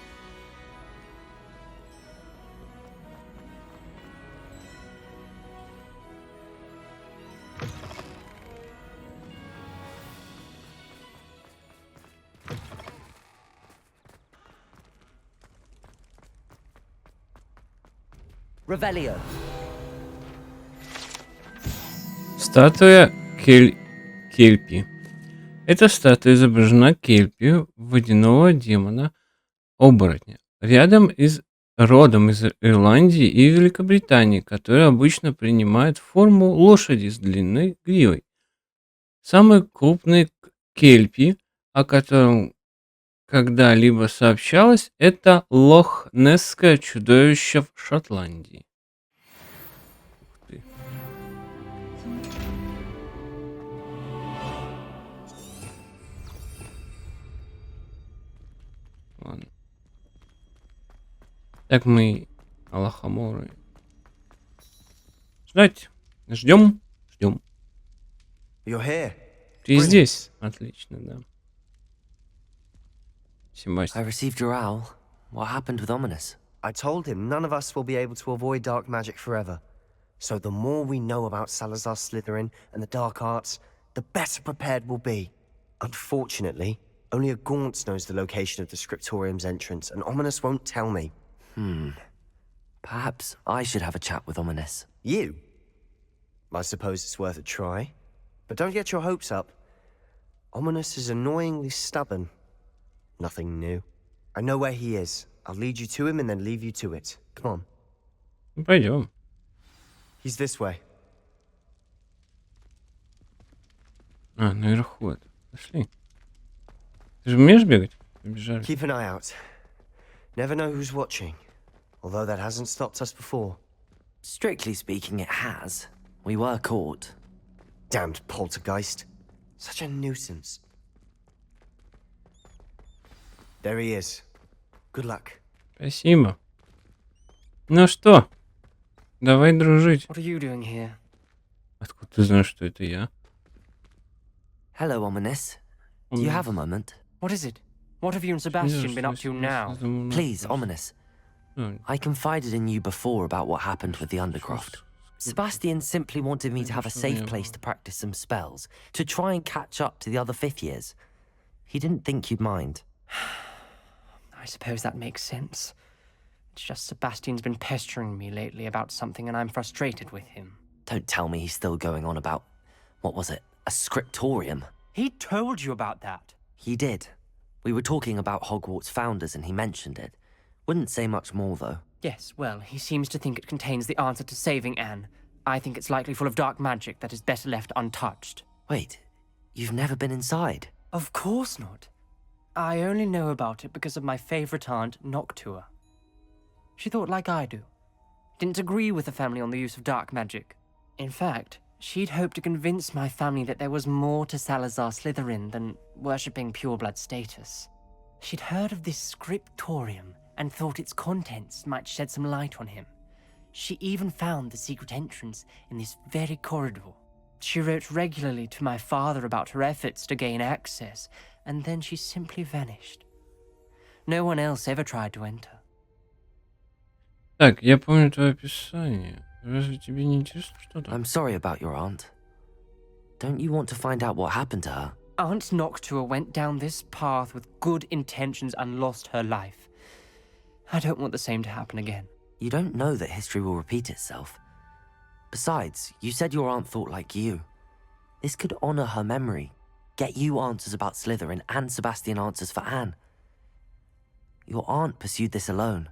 Revelio. Статуя Кельпи. Эта статуя изображена Кельпи, водяного демона-оборотня, родом из Ирландии и Великобритании, который обычно принимает форму лошади с длинной гривой. Самый крупный Кельпи, о котором когда-либо сообщалось, это лохнесское чудовище в Шотландии. Ух ты. Ладно. Так мы Аллахаморы. Ждать. Ждем. You're here. Ты здесь. Отлично, да. I received your owl. What happened with Ominous? I told him none of us will be able to avoid dark magic forever. So the more we know about Salazar Slytherin and the dark arts, the better prepared we'll be. Unfortunately, only a Gaunt knows the location of the Scriptorium's entrance, and Ominous won't tell me. Perhaps I should have a chat with Ominous. You? I suppose it's worth a try. But don't get your hopes up. Ominous is annoyingly stubborn. Nothing new. I know where he is. I'll lead you to him and then leave you to it. Come on. Пойдем. He's this way. Наверху это. Пошли. Ты же умеешь бегать? Побежали. Keep an eye out. Never know who's watching. Although that hasn't stopped us before. Strictly speaking, it has. We were caught. Damned poltergeist. Such a nuisance. There he is. Good luck. Спасибо. Ну что? Давай дружить. What are you doing here? Откуда ты знаешь, что это я? Hello, Ominous. Do you have a moment? What is it? What have you and Sebastian been up to now? Please, Ominous. I confided in you before about what happened with the Undercroft. Sebastian simply wanted me to have a safe place to practice some spells, to try and catch up to the other fifth years. He didn't think you'd mind. I suppose that makes sense. It's just Sebastian's been pestering me lately about something and I'm frustrated with him. Don't tell me he's still going on about, what was it, a scriptorium? He told you about that? He did. We were talking about Hogwarts founders and he mentioned it. Wouldn't say much more, though. Yes, well, he seems to think it contains the answer to saving Anne. I think it's likely full of dark magic that is better left untouched. Wait, you've never been inside? Of course not. I only know about it because of my favorite aunt, Noctua. She thought like I do. Didn't agree with the family on the use of dark magic. In fact, she'd hoped to convince my family that there was more to Salazar Slytherin than worshipping pureblood status. She'd heard of this scriptorium and thought its contents might shed some light on him. She even found the secret entrance in this very corridor. She wrote regularly to my father about her efforts to gain access, and then she simply vanished. No one else ever tried to enter. Так, я помню твое описание. Разве тебе не интересно, что там? I'm sorry about your aunt. Don't you want to find out what happened to her? Aunt Noctua went down this path with good intentions and lost her life. I don't want the same to happen again. You don't know that history will repeat itself. Besides, you said your aunt thought like you. This could honor her memory, get you answers about Slytherin and Sebastian answers for Anne. Your aunt pursued this alone.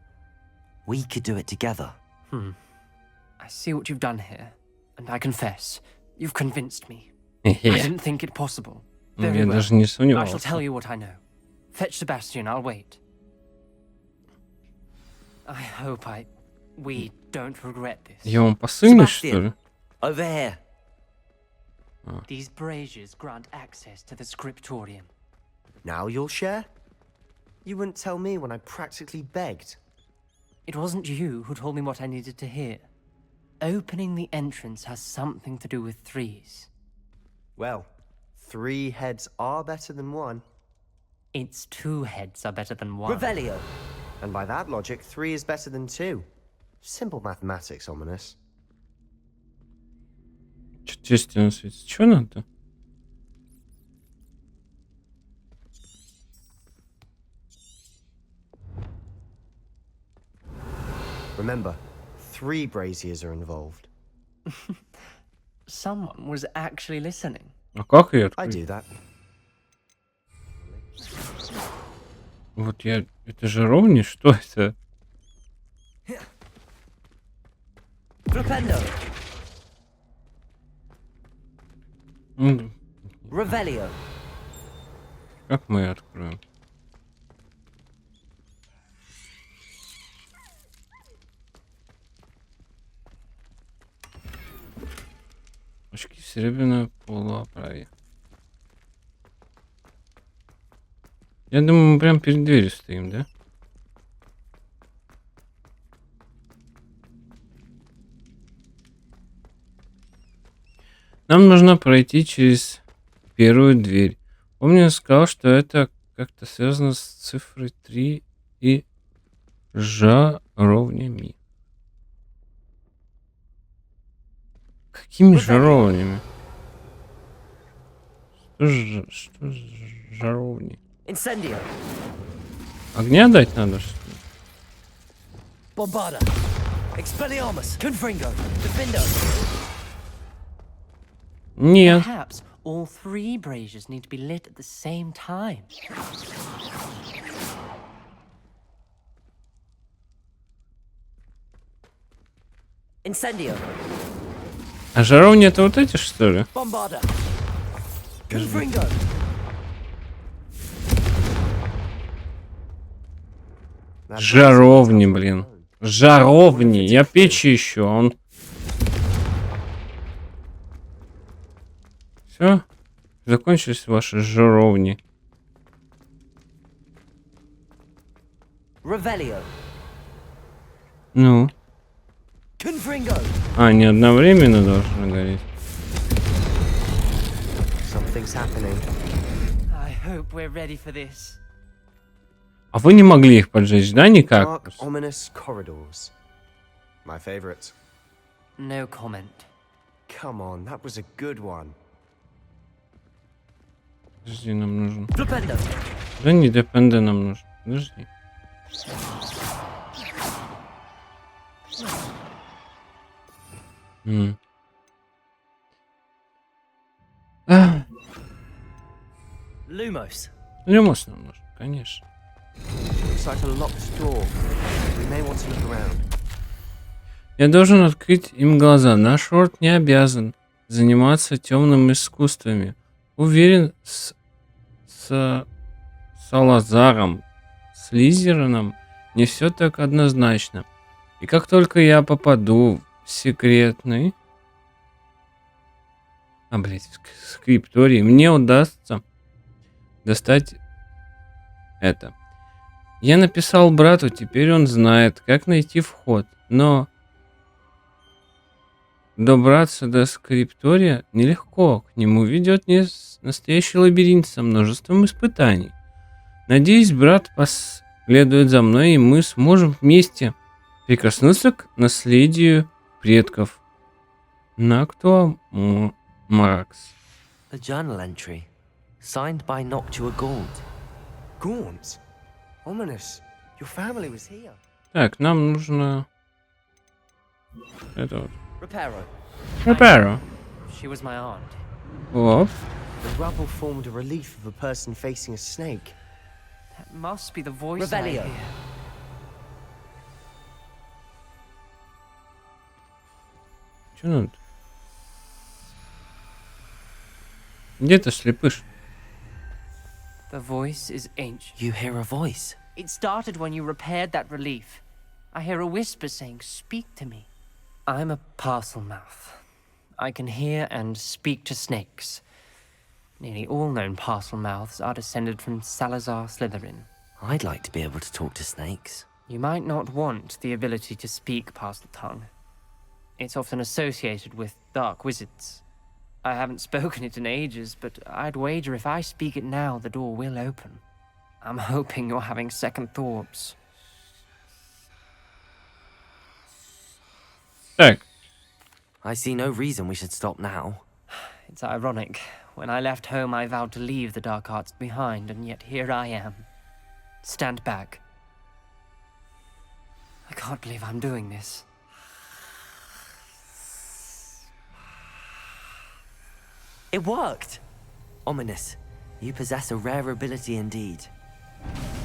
We could do it together. I see what you've done here, and I confess, you've convinced me. Yeah. I didn't think it possible. Very Я well. даже не I сомневался. shall tell you what I know. Fetch Sebastian, I'll wait. I hope we don't regret this. Я вам посыльный, что ли? Sebastian, over here. These braziers grant access to the scriptorium. Now you'll share? You wouldn't tell me when I practically begged. It wasn't you who told me what I needed to hear. Opening the entrance has something to do with threes. Well, 3 heads are better than 1. It's 2 heads are better than 1. Revelio. And by that logic, 3 is better than 2. Simple mathematics, Ominous. Чё светит? Чё надо? Remember, 3 braziers are involved. someone was actually listening. А как ее I открыть? do that. Вот я... Это же ровнее, что это? Flipendo. Ну, Revelio. как мы ее откроем? Очки в серебряной полуоправе. Я думаю, мы прям перед дверью стоим, да? Нам нужно пройти через первую дверь. Помню, он сказал, что это как-то связано с цифрой 3 и жаровнями. Какими жаровнями? Что ж жаровни? Incendio. Огня дать надо, что ли? Bombarda. Expelliarmus. Confringo. Defendo. Нет. Perhaps all three braziers need to be lit at the same time. Incendio. А жаровни это вот эти, что ли? Bombarda. Confringo. Жаровни, блин. Жаровни. Я печь еще, он... Все? Закончились ваши жаровни. Revelio. Ну? Confringo. А, не одновременно должны гореть. Something's happening. I hope we're ready for this. А вы не могли их поджечь, да, никак? Dark, ominous corridors. My favorite. No comment. Come on, that was a good one. Подожди, нам нужен. Flipendo. Да не депенде нам нужен. Подожди. Lumos. Люмос нам нужен, конечно. Looks like a locked door. We may want to look around. Я должен открыть им глаза. Наш орд не обязан заниматься темными искусствами. Уверен, с Салазаром, Слизерином не все так однозначно. И как только я попаду в секретный... Скрипторий, мне удастся достать это. Я написал брату, теперь он знает, как найти вход, но добраться до Скриптория нелегко. К нему ведет настоящий лабиринт со множеством испытаний. Надеюсь, брат последует за мной, и мы сможем вместе прикоснуться к наследию предков. Нактуа Маракс. A journal entry. Signed by Noctua Gaunt. Gaunt? Ominous. Your family was here. Так, нам нужно... Это вот. Reparo. Reparo. She was my aunt. Оп. The rubble formed a relief of a person facing a snake. That must be the voice I Revelio. hear. Что надо? Где ты слепыш? The voice is ancient. You hear a voice. It started when you repaired that relief. I hear a whisper saying, "Speak to me." I'm a parcel mouth. I can hear and speak to snakes. Nearly all known parcel mouths are descended from Salazar Slitherine. I'd like to be able to talk to snakes. You might not want the ability to speak parcel tongue. It's often associated with dark wizards. I haven't spoken it in ages, but I'd wager if I speak it now, the door will open. I'm hoping you're having second thoughts. Так. I see no reason we should stop now. It's ironic. When I left home, I vowed to leave the dark arts behind, and yet here I am. Stand back. I can't believe I'm doing this. It worked! Ominous. You possess a rare ability indeed.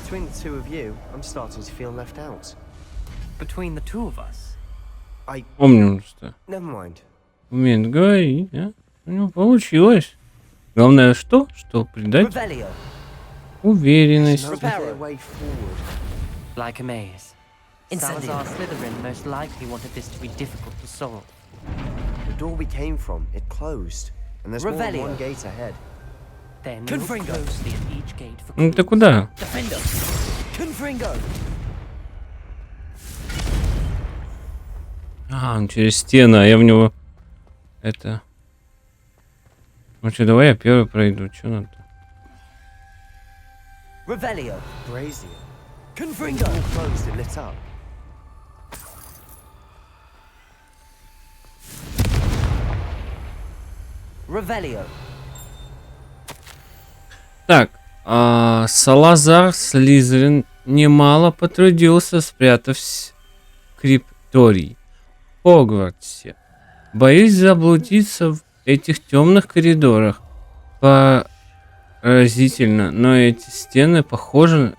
Between the two of you, I'm starting to feel left out. Between the two of us? Помню, что Never mind. умеет говорить, да? У него получилось. Главное что? Что придать Revelio. уверенность. There's no clear way forward. Like a maze. Salazar Slytherin most likely wanted this to be difficult to solve. The door we came from, it closed. And there's more than Revelio. one gate ahead. Then look closely at each gate for Ну clues. ты куда? Defender. Confringo. А, он через стену, а я в него... Это... Ну что, давай я первый пройду. Что надо? Revelio. Brazier. Confringo. All closed and lit up. Revelio. Так, Салазар Слизерин немало потрудился, спрятав Скрипторий в Хогвартсе. Боюсь заблудиться в этих темных коридорах. Поразительно, но эти стены похожи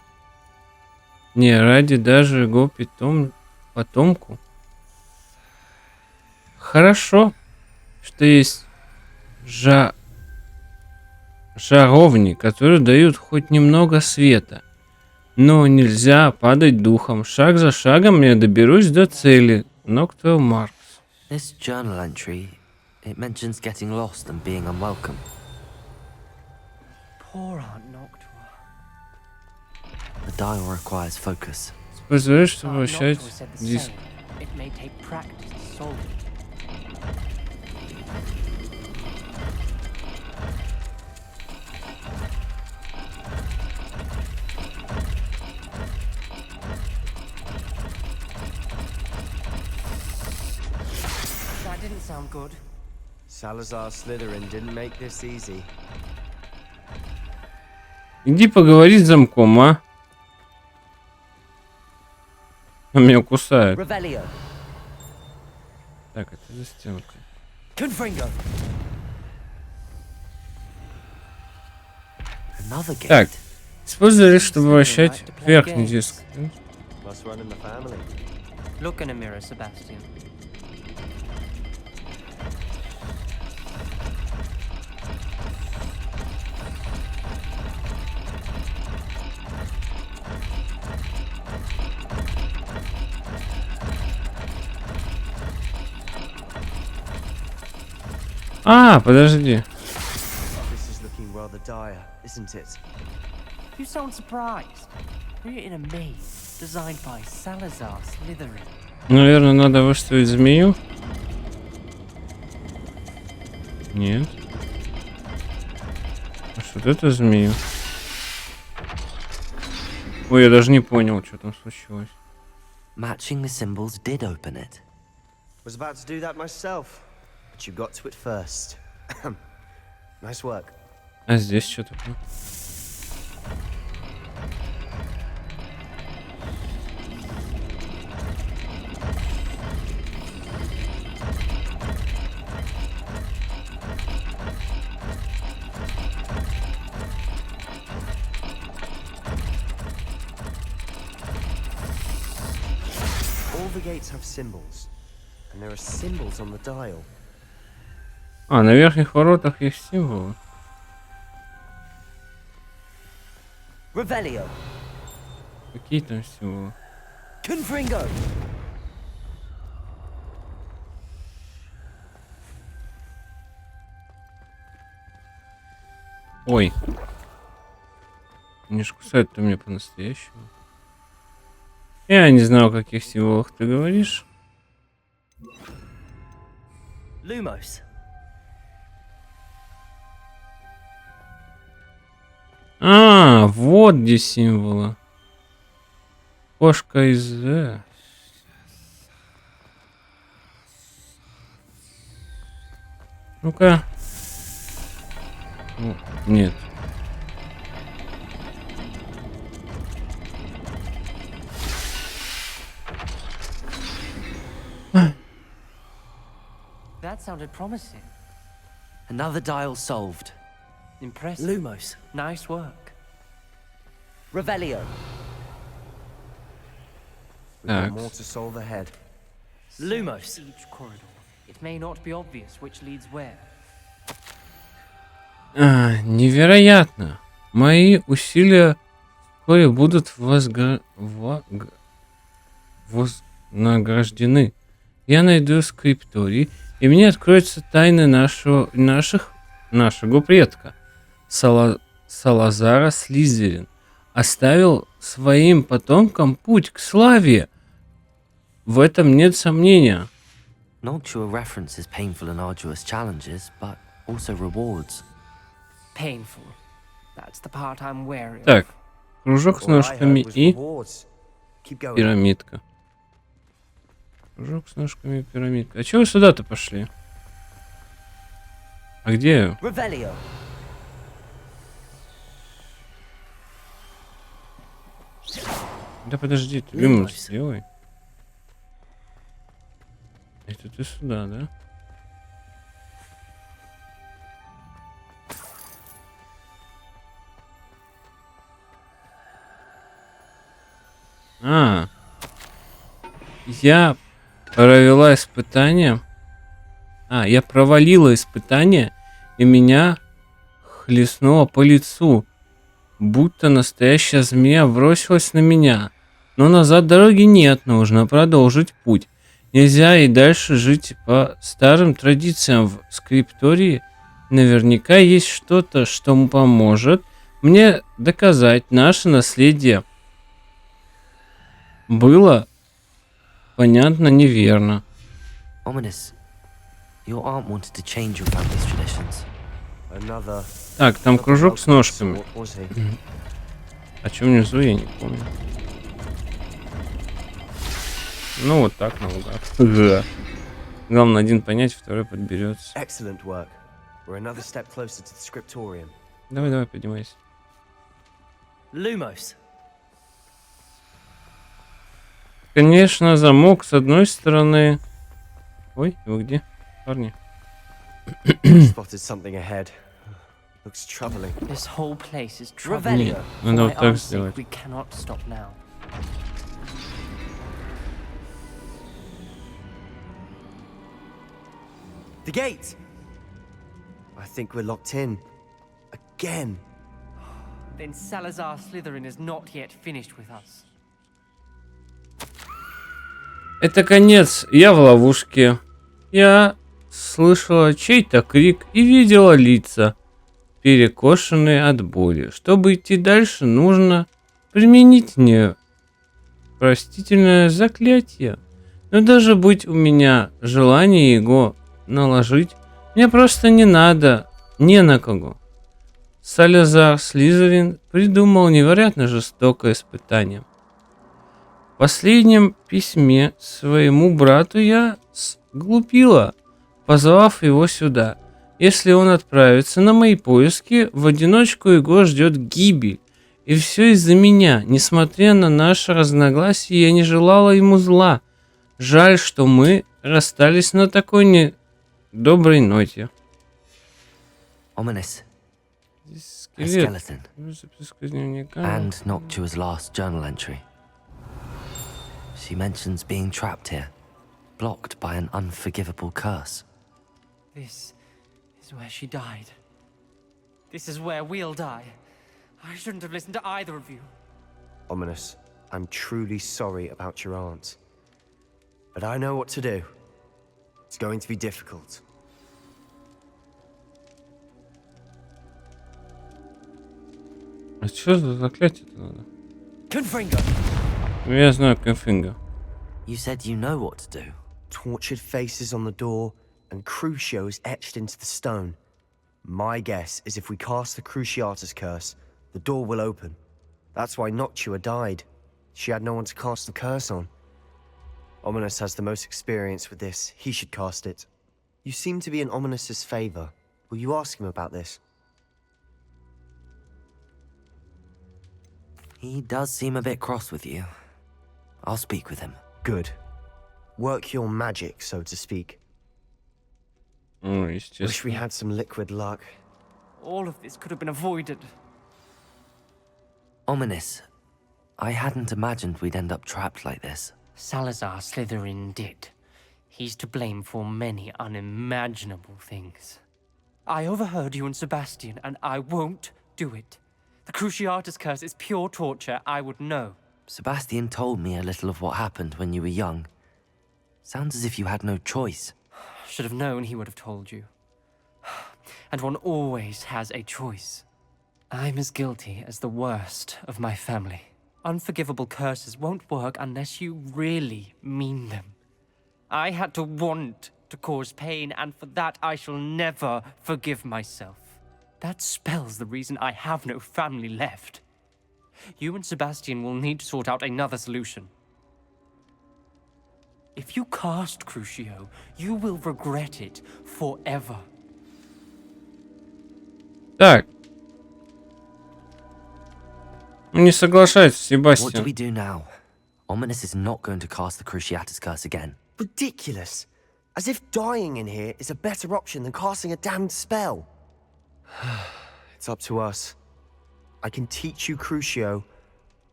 не ради даже его потомку. Хорошо, что есть жаровни, которые дают хоть немного света. Но нельзя падать духом. Шаг за шагом я доберусь до цели. Ноктуа Маркс. This journal entry, it mentions getting lost and being unwelcome. Poor Aunt Noctua. The dial requires focus. Позволь, чтобы вращать Noctua said the диск. same. It may take practice to solve it. That didn't sound good. Salazar Slytherin didn't make this easy. Иди поговори с замком, а? Он меня кусает. Revelio. Так, это за стенкой. Confringo. Another gate. Так, используй, чтобы вращать верхний диск. Must run in the family. Look in a mirror, Sebastian. А, подожди. This is looking rather dire, isn't it? You sound surprised. We're in a maze designed by Salazar Slytherin. Наверное, надо выставить змею. Нет. А что это змею? Ой, я даже не понял, что там случилось. Matching the symbols did open it. Was about to do that myself, but you got to it first. Nice work. А здесь что такое? All the gates have symbols, and there are symbols on the dial. А, на верхних воротах есть символы. Revelio. Какие там символы? Confringo. Ой. Не ж кусает-то меня по-настоящему. Я не знаю, о каких символах ты говоришь. Lumos. А, вот где символы. Кошка из... Ну-ка. Ну, нет. That sounded promising. Another dial solved. Impressive. Lumos. Nice work. Revelio. We've got more to solve ahead. Lumos. Each corridor. It may not be obvious which leads where. Невероятно. Мои усилия вскоре будут вознаграждены. Я найду скрипторий, и мне откроются тайны нашего предка. Салазара Слизерин оставил своим потомкам путь к славе. В этом нет сомнения. Noctua references painful and arduous challenges, but also rewards. Painful. That's the part I'm wary of. Так, кружок с ножками и пирамидка. Кружок с ножками и пирамидка. А чего вы сюда-то пошли? А где? Revelio. Да подожди, ты Люмус сделай. Это ты сюда, да? Я провела испытание. Я провалила испытание, и меня хлестнуло по лицу, будто настоящая змея бросилась на меня. Но назад дороги нет, нужно продолжить путь. Нельзя и дальше жить по старым традициям. В Скриптории наверняка есть что-то, что поможет мне доказать наше наследие. Было понятно неверно. Так, там кружок с ножками. А что внизу, я не помню. Ну, вот так, наугад. Главное, один понять, второй подберется. Давай, поднимайся. Lumos. Конечно, замок с одной стороны. Ой, вы где, парни? Нет, надо вот так сделать. The gate! I think we're locked in. Again. Then Salazar Slytherin is not yet finished with us. Это конец. Я в ловушке. Я слышала чей-то крик и видела лица, перекошенные от боли. Чтобы идти дальше, нужно применить непростительное заклятие. Но даже будь у меня желание его наложить, мне просто не на кого. Салазар Слизерин придумал невероятно жестокое испытание. В последнем письме своему брату я сглупила, позвав его сюда. Если он отправится на мои поиски, в одиночку его ждет гибель. И все из-за меня. Несмотря на наше разногласие, я не желала ему зла. Жаль, что мы расстались на такой недоброй ноте. Ominous. A Скелет. skeleton. Записка из дневника. And Noctua's last journal entry. She mentions being trapped here, blocked by an unforgivable curse. This is where she died. This is where we'll die. I shouldn't have listened to either of you. Ominous, I'm truly sorry about your aunt. But I know what to do. It's going to be difficult. А что за заклятие-то надо? Confringo. Я знаю Confringo. You said you know what to do. Tortured faces on the door and Crucios etched into the stone. My guess is if we cast the Cruciatus curse, the door will open. That's why Noctua died. She had no one to cast the curse on. Ominous has the most experience with this. He should cast it. You seem to be in Ominous's favor. Will you ask him about this? He does seem a bit cross with you. I'll speak with him. Good. Work your magic, so to speak. Ну, Wish we естественно. had some liquid luck. All of this could have been avoided. Ominous. I hadn't imagined we'd end up trapped like this. Salazar Slytherin did. He's to blame for many unimaginable things. I overheard you and Sebastian, and I won't do it. The Cruciatus curse is pure torture, I would know. Sebastian told me a little of what happened when you were young. Sounds as if you had no choice. Should have known he would have told you. And one always has a choice. I'm as guilty as the worst of my family. Unforgivable curses won't work unless you really mean them. I had to want to cause pain, and for that I shall never forgive myself. That spells the reason I have no family left. You and Sebastian will need to sort out another solution. If you cast Crucio, you will regret it forever. Так. Не соглашайся, What do Себастьян. we do now? Ominous is not going to cast the Cruciatus curse again. Ridiculous. As if dying in here is a better option than casting a damned spell. It's up to us. I can teach you Crucio,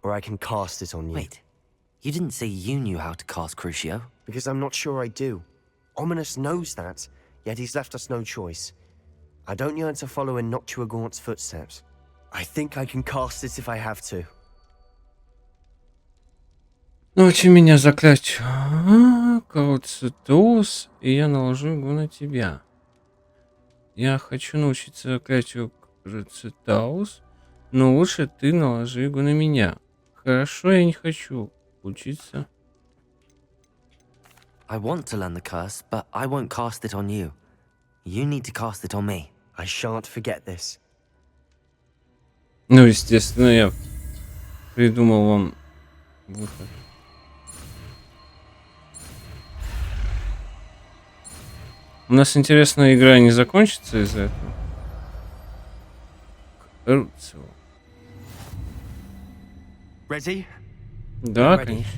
or I can cast it on you. Wait, you didn't say you knew how to cast Crucio? Because I'm not sure I do. Ominous knows that, yet he's left us no choice. I don't yearn to follow in Noctua Gaunt's footsteps. I think I can cast it if I have to. Научи меня заклятию. Кауцитус, и я наложу его на тебя. Я хочу научиться заклятию Кауцитус, но лучше ты наложи его на меня. Хорошо, я не хочу учиться. I want to learn the curse, but I won't cast it on you. You need to cast it on me. I shan't forget this. Ну, естественно, я придумал вам выход. У нас, интересно, игра не закончится из-за этого. Круто. Ready? Да, Ready. конечно.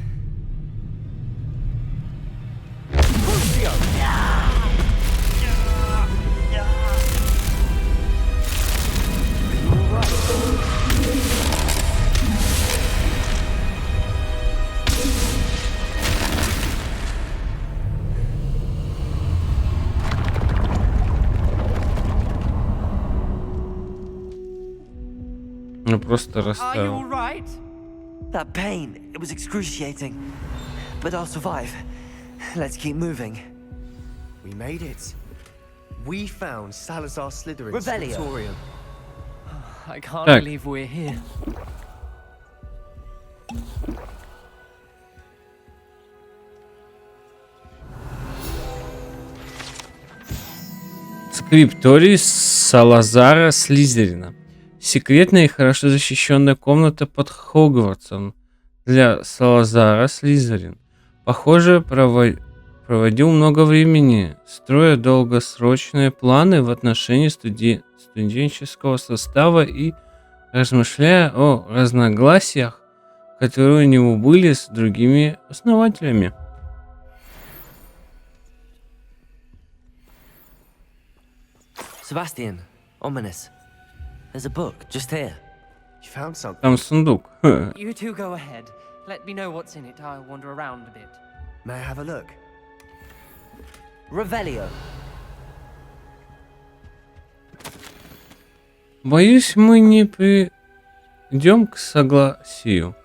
Ну просто расставил. right? That pain, it was excruciating. But I'll survive. Let's keep moving. We made it. We found Salazar Slytherin's Revelio. Scriptorium. I can't Так. believe we're here. Скрипторий Салазара Слизерина. Секретная и хорошо защищенная комната под Хогвартсом для Салазара Слизерин. Похоже, проводил много времени, строя долгосрочные планы в отношении студенческого состава и размышляя о разногласиях, которые у него были с другими основателями. Sebastian, Ominous. There's a book just here. You found something? Там сундук. You two go ahead. Let me know what's in it. I'll wander around a bit. May I have a look? Revelio. Боюсь, мы не придем к согласию.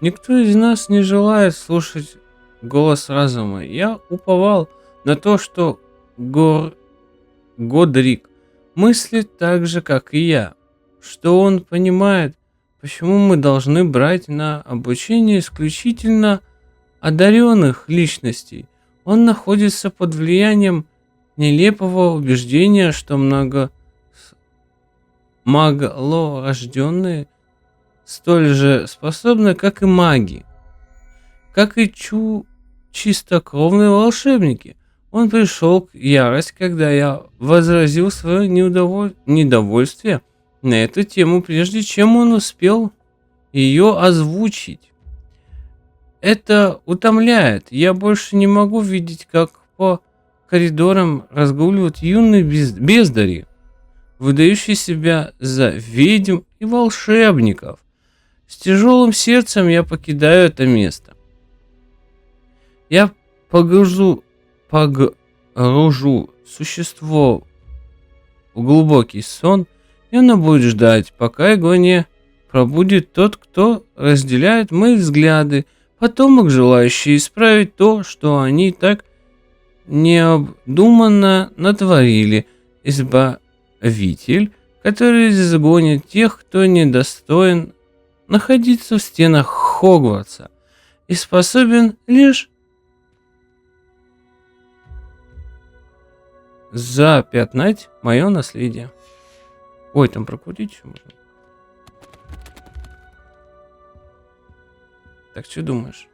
Никто из нас не желает слушать голос разума. Я уповал на то, что Годрик мыслит так же, как и я, что он понимает, почему мы должны брать на обучение исключительно одаренных личностей. Он находится под влиянием нелепого убеждения, что маглорожденные столь же способны, как и маги, как и чистокровные волшебники. Он пришел к ярость, когда я возразил свое недовольствие на эту тему, прежде чем он успел ее озвучить. Это утомляет. Я больше не могу видеть, как по коридорам разгуливают юные бездари, выдающие себя за ведьм и волшебников. С тяжелым сердцем я покидаю это место. Я погружу существо в глубокий сон, и оно будет ждать, пока его не пробудит тот, кто разделяет мои взгляды, потомок, желающий исправить то, что они так необдуманно натворили, избавитель, который загонит тех, кто недостоин находиться в стенах Хогвартса и способен лишь запятнать мое наследие. Ой, там прокрутить еще можно. Так, что думаешь?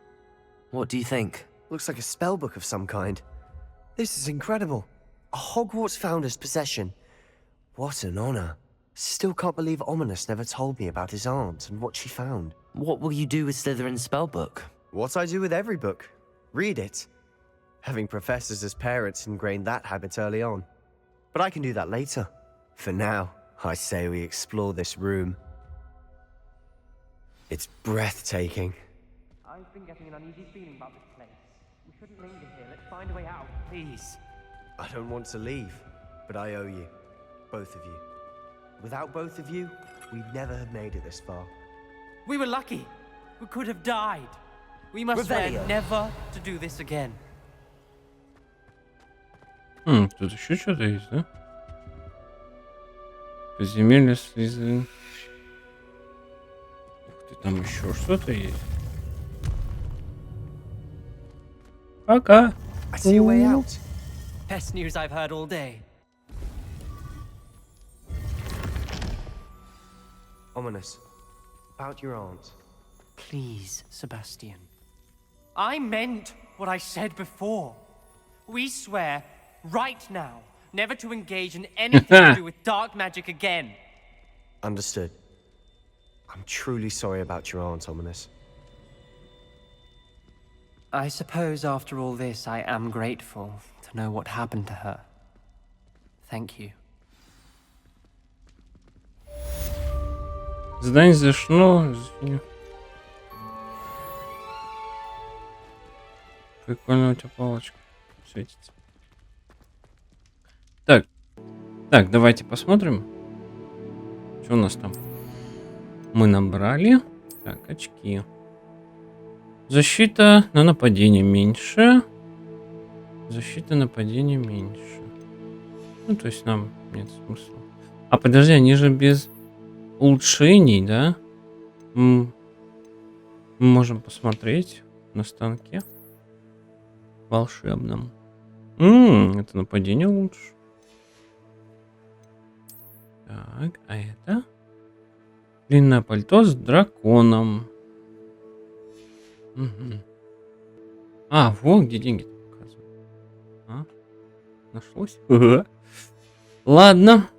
What do you think? Looks like a spellbook of some kind. This is incredible. A Hogwarts founder's possession. What an honor. Still can't believe Ominous never told me about his aunt and what she found. What will you do with Slytherin's spellbook? What I do with every book. Read it. Having professors as parents ingrained that habit early on. But I can do that later. For now, I say we explore this room. It's breathtaking. I've been getting an uneasy feeling about this place. We shouldn't linger here. Let's find a way out, please. I don't want to leave, but I owe you. Both of you. Without both of you, we'd never have made it this far. We were lucky. We could have died. We must swear never to do this again. Тут еще что-то есть, да? Подземелье Слизерин. Ух ты, там еще что-то есть. Пока. I see a way out. Best news I've heard all day. Ominous. About your aunt. Please, Sebastian. I meant what I said before. We swear right now never to engage in anything to do with dark magic again. Understood. I'm truly sorry about your aunt, Ominous. I suppose after all this, I am grateful to know what happened to her. Thank you. Задание завершено. Прикольно, у тебя палочка светится. Так, давайте посмотрим, что у нас там. Мы набрали. Так, очки. Защита на нападение меньше. Защита нападения меньше. Ну, то есть нам нет смысла. А подожди, они же без улучшений, да? Мы можем посмотреть на станке волшебном. Это нападение лучше. Так, а это? Длинное пальто с драконом. Угу. А, вот где деньги показывают. А? Нашлось? Ладно.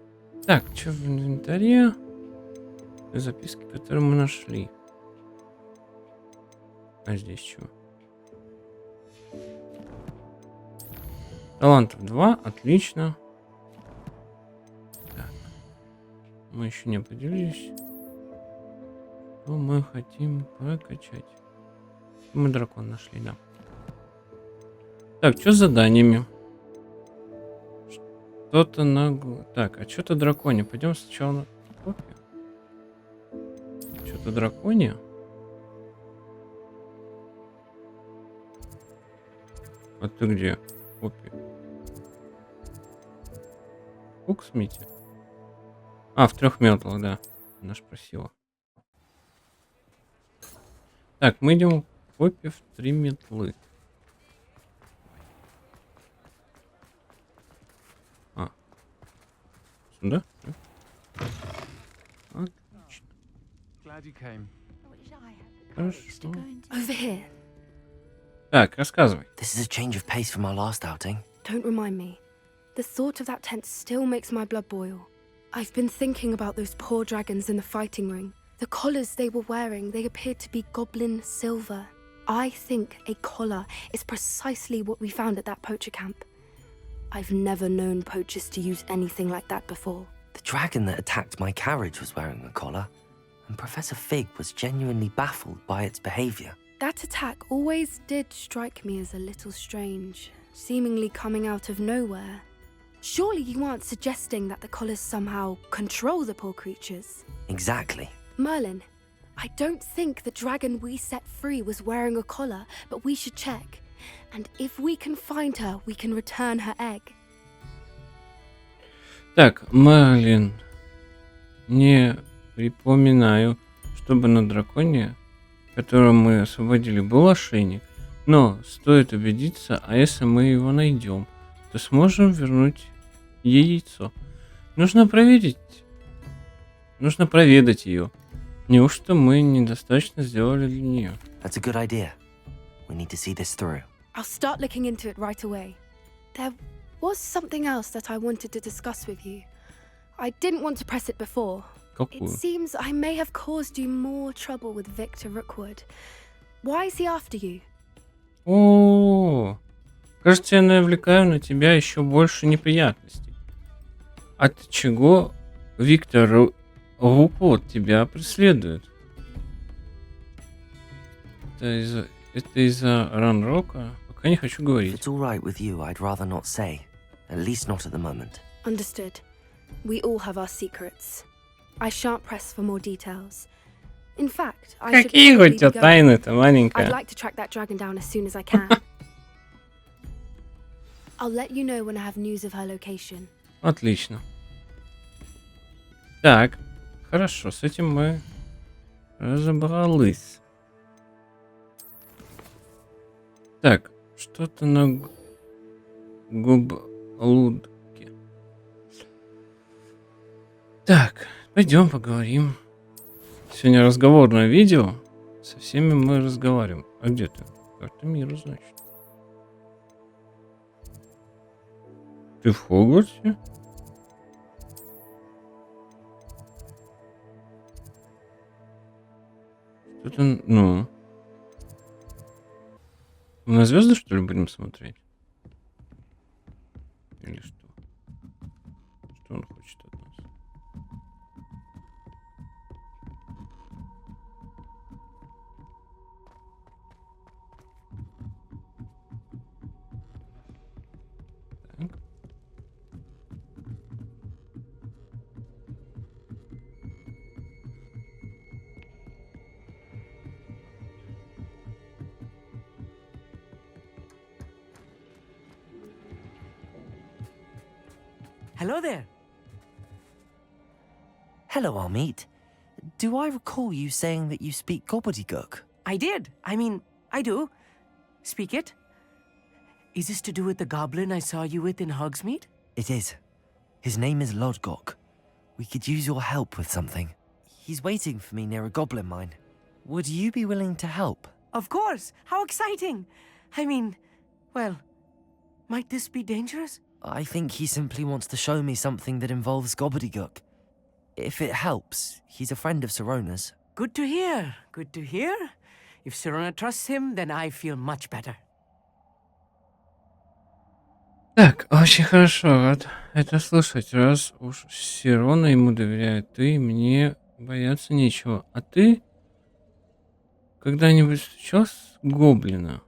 Так, что в инвентаре? Записки, которые мы нашли. А здесь что? Талантов 2, отлично. Так. Мы еще не определились, что мы хотим прокачать. Мы дракон нашли, да. Так, что с заданиями? Что-то на... Так, а что-то драконе. Пойдем сначала на... Что-то драконе? А ты где? Опи. Хук смите. А, в 3 метлах, да. Она ж просила. Так, мы идем в Опи в 3 метлы. А. Сюда? Отлично. Хорошо. Over here. Так, рассказывай. This is a change of pace from our last outing. Don't remind me. The thought of that tent still makes my blood boil. I've been thinking about those poor dragons in the fighting ring. The collars they were wearing, they appeared to be goblin silver. I think a collar is precisely what we found at that poacher camp. I've never known poachers to use anything like that before. The dragon that attacked my carriage was wearing a collar, and Professor Fig was genuinely baffled by its behavior. That attack always did strike me as a little strange, seemingly coming out of nowhere. Surely you aren't suggesting that the collars somehow control the poor creatures? Exactly. Merlin, I don't think the dragon we set free was wearing a collar, but we should check. And if we can find her, we can return her egg. Так, Мерлин. Не припоминаю, чтобы на драконе, которого мы освободили, был ошейник. Но стоит убедиться, а если мы его найдем, то сможем вернуть ей яйцо. Нужно проведать ее. Неужто мы недостаточно сделали для нее? That's a good idea. We need to see this through. I'll start looking into it right away. There was something else that I wanted to discuss with you. I didn't want to press it before. It seems I may have caused you more trouble with Victor Rookwood. Why is he after you? О, кажется, я навлекаю на тебя еще больше неприятностей. От чего Виктор Руквуд тебя преследует? Это из-за Ранрока? Пока не хочу If говорить. it's all right with you, I'd rather not say. At least not at the moment. Understood. We all have our secrets. I shan't press for more details. In fact, I should Какие probably у тебя be going. тайны-то, I'd маленькая? like to track that dragon down as soon as I can. I'll let you know when I have news of her location. Отлично. Так, хорошо, с этим мы разобрались. Так, что-то на гублудке. Так, пойдем поговорим. Сегодня разговорное видео. Со всеми мы разговариваем. А где ты? Карта мира, значит. Ты в Хогвартсе? Что-то, ну... Мы на звезды, что ли, будем смотреть? Или что? Что он хочет от нас? Так. Hello there. Hello, Armeet. Do I recall you saying that you speak gobbledygook? I did. I mean, I do. Speak it. Is this to do with the goblin I saw you with in Hogsmeade? It is. His name is Lodgok. We could use your help with something. He's waiting for me near a goblin mine. Would you be willing to help? Of course. How exciting. I mean, well, might this be dangerous? I think he simply wants to show me something that involves gobbledygook. If it helps, he's a friend of Sirona's. Good to hear. Good to hear. If Sirona trusts him, then I feel much better. Так, очень хорошо, рад это слышать. Раз уж Сирона ему доверяет, ты мне бояться нечего. А ты когда-нибудь встречался с гоблина?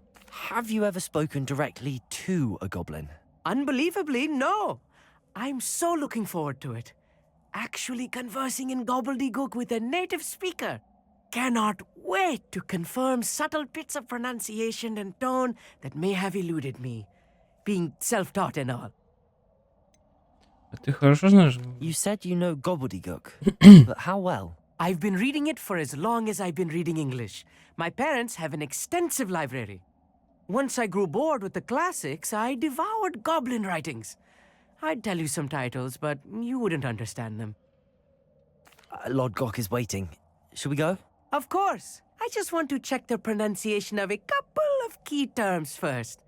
Have you ever spoken directly to a goblin? Unbelievably, no. I'm so looking forward to it. Actually conversing in gobbledygook with a native speaker. Cannot wait to confirm subtle bits of pronunciation and tone that may have eluded me. Being self-taught and all. А ты хорошо знаешь? You said you know gobbledygook, but how well? I've been reading it for as long as I've been reading English. My parents have an extensive library. Once I grew bored with the classics, I devoured goblin writings. I'd tell you some titles, but you wouldn't understand them. Lodgok is waiting. Should we go? Of course. I just want to check the pronunciation of a couple of key terms first.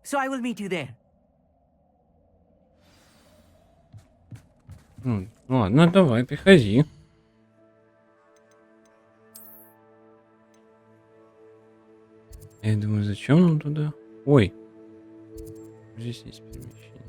So I will meet you there. Ну, ладно, давай, приходи. Я думаю, зачем нам туда? Ой. Здесь есть перемещение.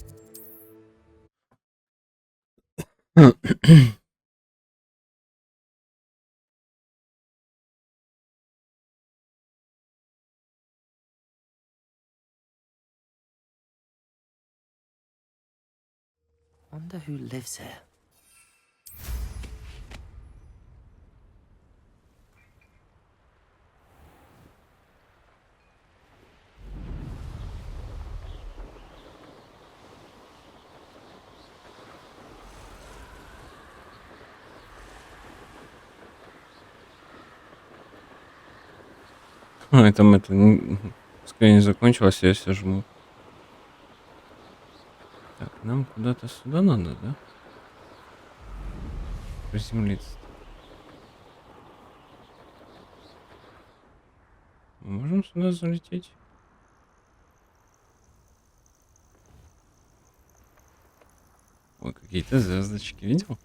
Wonder who lives here. Там это пускай не закончилось, я все жму. Так, нам куда-то сюда надо, да? Приземлиться. Мы можем сюда залететь? Ой, какие-то звездочки, видел?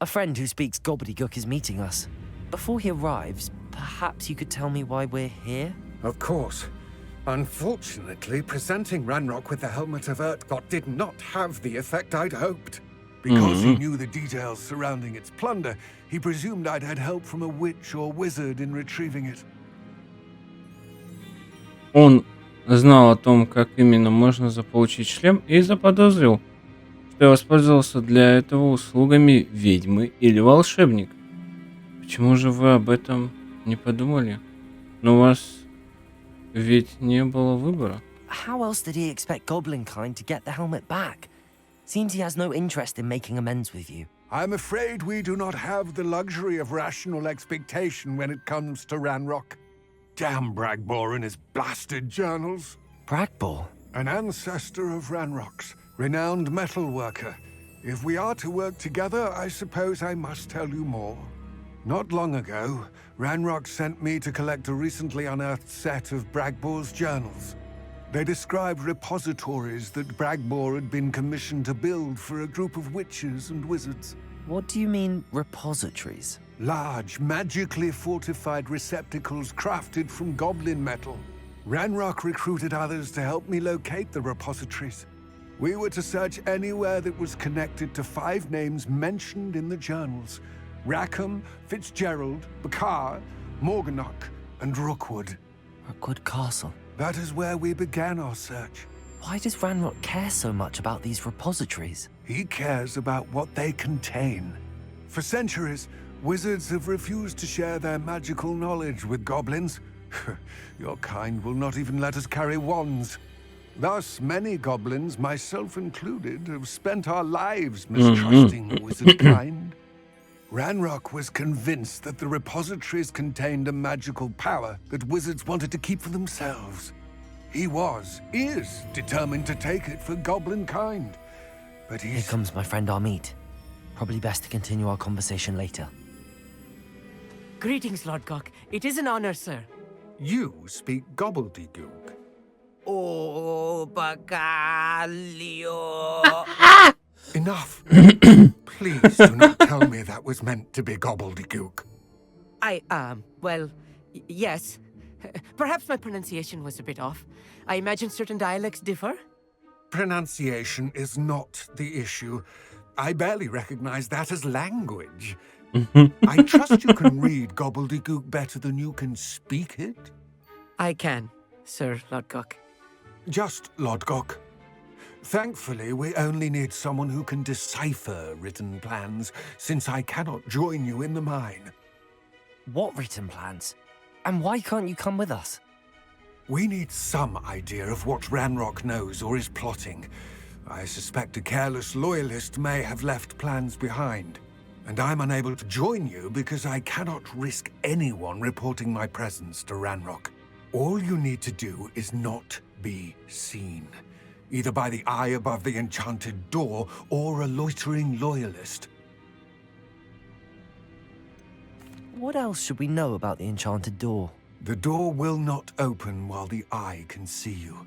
A friend who speaks gobbledygook is meeting us. Before he arrives, perhaps you could tell me why we're here? Of course. Unfortunately, presenting Ranrock with the helmet of Lodgok did not have the effect I'd hoped. Because he knew the details surrounding its plunder, he presumed I'd had help from a witch or wizard in retrieving it. Он знал о том, как именно можно заполучить шлем, и заподозрил, что я воспользовался для этого услугами ведьмы или волшебника. Почему же вы об этом не подумали? Но у вас ведь не было выбора. How else did he expect Goblinkind to get the helmet back? Seems he has no interest in making amends with you. I'm afraid we do not have the luxury of rational expectation when it comes to Ranrock. Damn Bragbor and his blasted journals. Bragbor? An ancestor of Ranrock's, renowned metal worker. If we are to work together, I suppose I must tell you more. Not long ago, Ranrock sent me to collect a recently unearthed set of Bragbor's journals. They described repositories that Bragbor had been commissioned to build for a group of witches and wizards. What do you mean, repositories? Large, magically fortified receptacles crafted from goblin metal. Ranrock recruited others to help me locate the repositories. We were to search anywhere that was connected to 5 names mentioned in the journals. Rackham, Fitzgerald, Bakar, Morganach, and Rookwood. Rookwood Castle. That is where we began our search. Why does Ranrock care so much about these repositories? He cares about what they contain. For centuries, wizards have refused to share their magical knowledge with goblins. Your kind will not even let us carry wands. Thus, many goblins, myself included, have spent our lives mistrusting wizard kind. Ranrock was convinced that the repositories contained a magical power that wizards wanted to keep for themselves. He is determined to take it for goblin kind. But Here comes my friend Amit. Probably best to continue our conversation later. Greetings, Lodgok. It is an honor, sir. You speak gobbledygook. Oh, Bacalio. Enough. Please do not tell me that was meant to be gobbledygook. Well, yes. Perhaps my pronunciation was a bit off. I imagine certain dialects differ. Pronunciation is not the issue. I barely recognize that as language. I trust you can read gobbledygook better than you can speak it? I can, Sir Lodgok. Just Lodgok. Thankfully, we only need someone who can decipher written plans, since I cannot join you in the mine. What written plans? And why can't you come with us? We need some idea of what Ranrock knows or is plotting. I suspect a careless loyalist may have left plans behind. And I'm unable to join you because I cannot risk anyone reporting my presence to Ranrock. All you need to do is not be seen. Either by the eye above the enchanted door, or a loitering loyalist. What else should we know about the enchanted door? The door will not open while the eye can see you.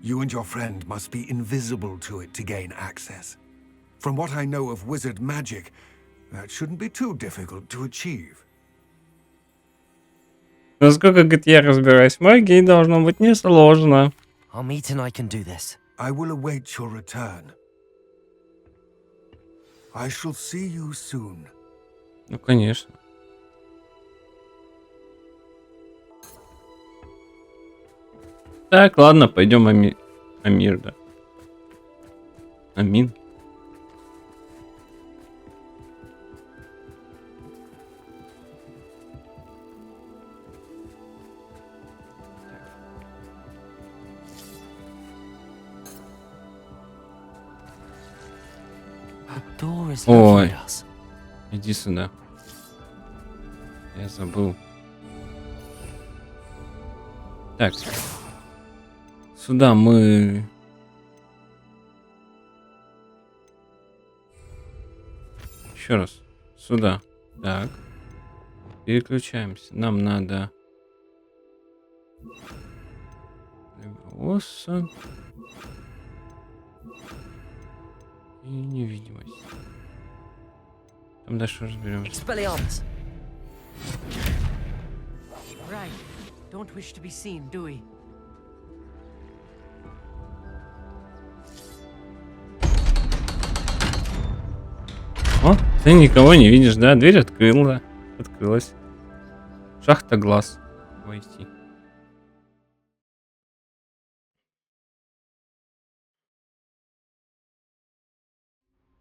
You and your friend must be invisible to it to gain access. From what I know of wizard magic, that shouldn't be too difficult to achieve. Насколько, говорит, я разбираюсь в магии, должно быть несложно. Our meet and I can do this. I will await your return. I shall see you soon. Ну, конечно. Так, ладно, пойдем Амир, да. Амин. Ой, иди сюда. Я забыл. Так. Сюда мы... Еще раз. Сюда. Так. Переключаемся. Нам надо... Леголоса. И невидимость. Там дальше разберемся. Right. Don't wish to be seen, do we? О, ты никого не видишь, да? Дверь открылась. Шахта глаз. Войти.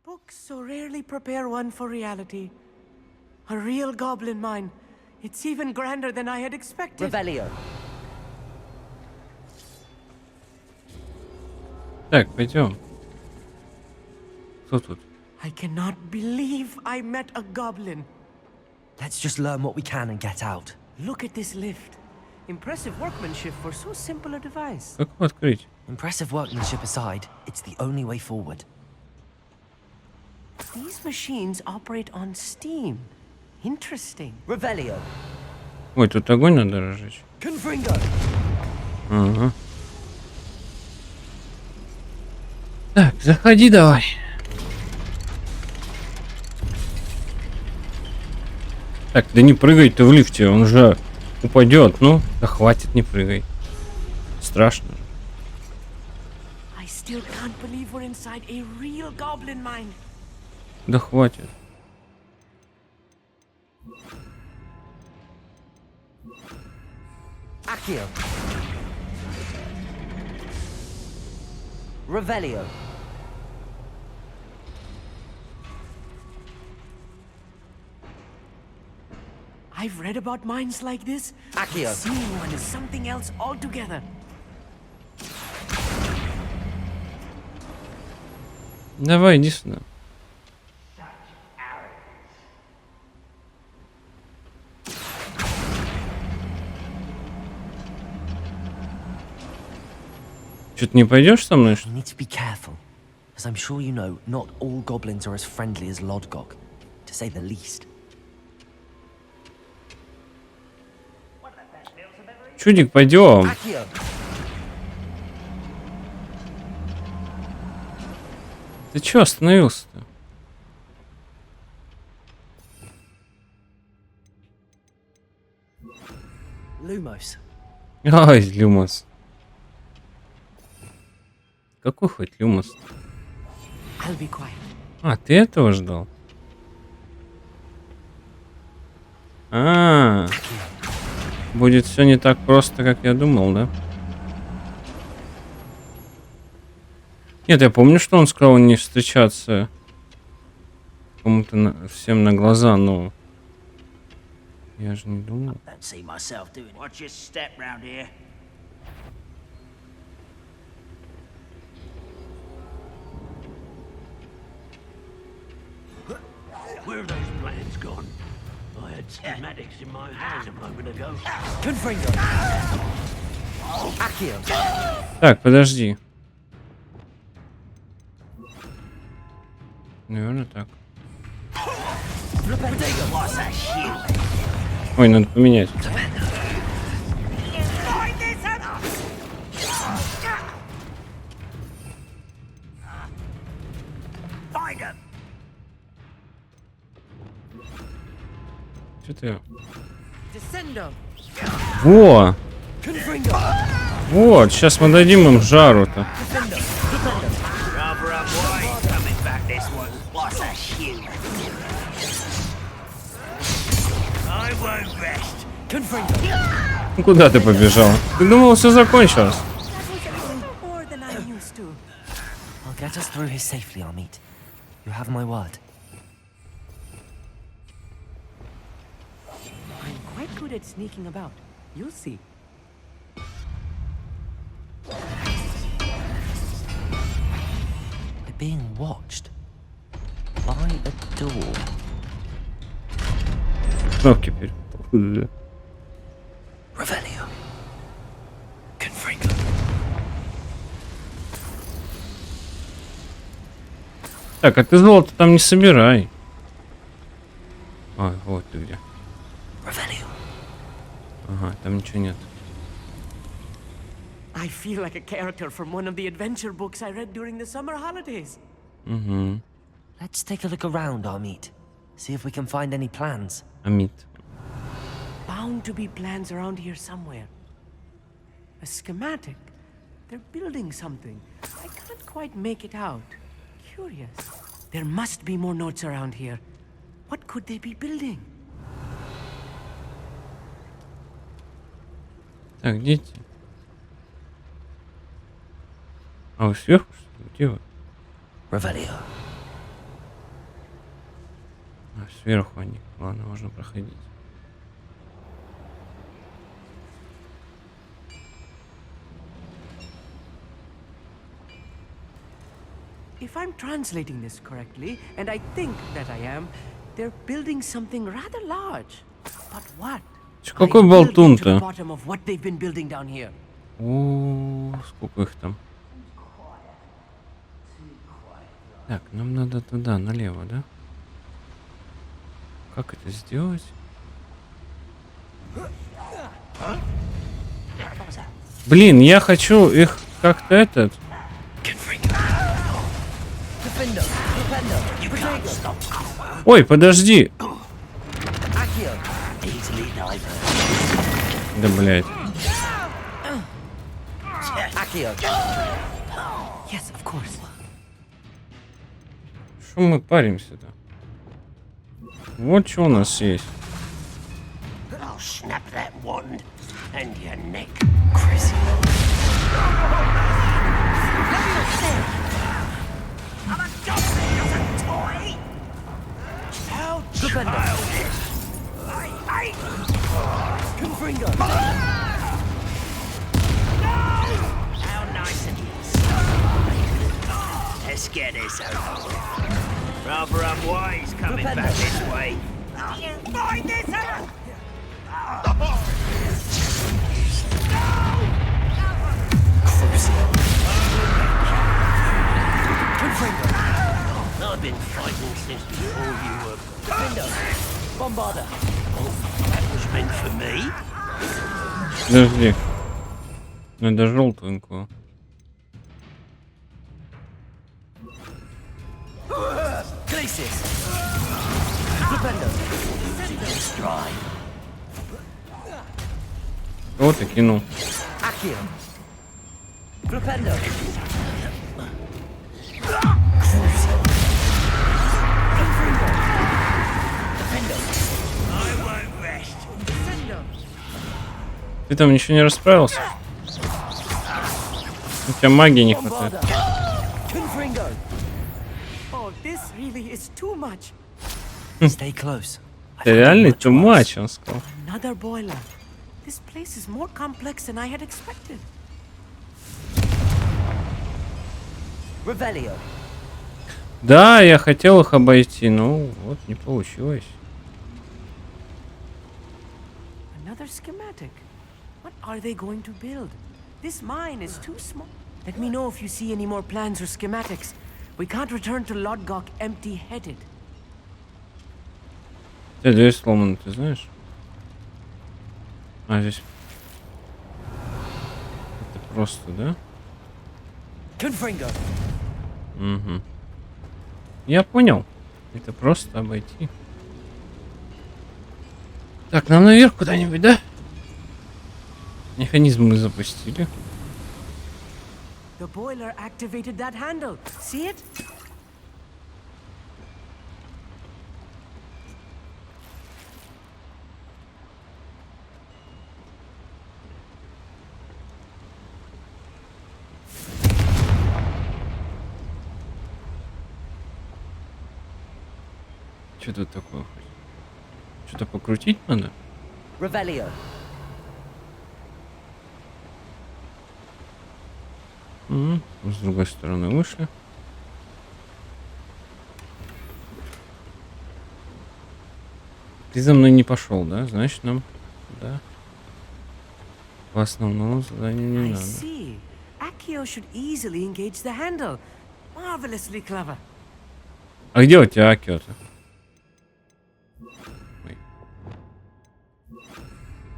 Books so rarely prepare one for reality. A real goblin mine. It's even grander than I had expected. Revelio. Так, пойдем. Кто тут? I cannot believe I met a goblin. Let's just learn what we can and get out. Look at this lift. Impressive workmanship for so simple a device. Как его открыть? Impressive workmanship aside, it's the only way forward. These machines operate on steam. Interesting. Revelio. Ой, тут огонь надо разжечь. Confringo. Ага. Так, заходи давай. Так, да не прыгай ты в лифте, он же упадет. Ну, да хватит, не прыгай. Страшно. I still can't believe we're inside a real goblin mine. Да хватит. Accio. Revelio. I've read about mines like this. Accio. Seeing one is something else altogether. Давай, иди сюда. Что-то не пойдешь со мной? You need to be careful, as I'm sure you know, not all goblins are as friendly as Lodgok, to say the least. Чудик, пойдем. Accio. Ты чё остановился-то? Lumos. Ай, Люмос. Какой хоть Люмос? I'll be quiet. А, ты этого ждал? А, будет все не так просто, как я думал, да? Нет, я помню, что он сказал не встречаться кому-то всем на глаза, но я же не думал. Where have those plans gone? I had schematics in my hand a moment ago. Confringo. Accio. Так, подожди. Наверное, так. Ой, надо поменять. Find him. Что ты? Во! Вот, сейчас мы дадим им жару-то. Ну, куда ты побежал? Ты думал, все закончилось? I'll get us through here safely, Amit. You have my word. I'm quite good at sneaking about. You'll see. We're being watched by a door. Кнопки перед. Revelio. Так, а ты золото там не собирай. А, вот ты где. Ага, там ничего нет. I feel like a character from one of the adventure books I read during the summer holidays. Угу. Let's take a look around, Amit. See if we can find any plans. Amit. Bound to be plans around here somewhere. A schematic. They're building something. I can't quite make it out. Curious. There must be more notes around here. What could they be building? Так, дети. А вы сверху, что ли? Где вы? Revelio. А, сверху они. Ладно, можно проходить. If I'm translating this correctly, and I think that I am, they're building something rather large. But what? Какой болтун-то? Bottom of what they've been building down here. О, сколько их там? Так, нам надо туда, налево, да? Как это сделать? Блин, я хочу их как-то этот... Ой, подожди! Да, блядь. Что мы паримся-то? Вот что у нас есть. Let's get this over. Rather unwise coming back this way. You find this out! I've been fighting since before you were... Bombarder. Oh, that was meant for me. Подожди. Надо желтенькую. Вот и кинул. Ты там ничего не расправился? У тебя магии не хватает. Stay close. Это реально too much, он сказал. Another boiler. This place is more complex than I had expected. Revelio. Да, я хотел их обойти, но вот не получилось. Another schematic. What are they going to build? This mine is too small. Let me know if you see any more plans or schematics. We can't return to Lodgok empty-headed. Дверь сломана, ты знаешь? А, здесь... Это просто, да? Угу. Я понял. Это просто обойти. Так, нам наверх куда-нибудь, да? Механизм мы запустили. The boiler activated that handle. See it? Что тут такое? Что-то покрутить надо? Revelio. С другой стороны вышли. Ты за мной не пошел, да? Значит, нам... Да. По основному заданию не надо. See. Accio should easily engage the handle. Marvelously clever. А где у тебя Акио-то?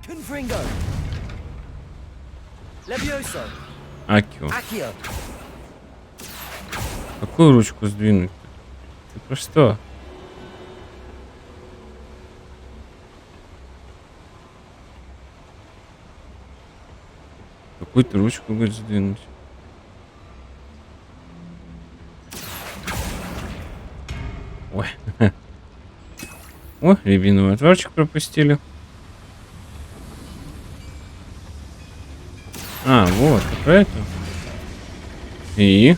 Confringo. Levioso. Акио. Accio. Какую ручку сдвинуть? Ты про что? Какую-то ручку будет сдвинуть. Ой. О, рябиновый отварчик пропустили. А, вот, про это. И?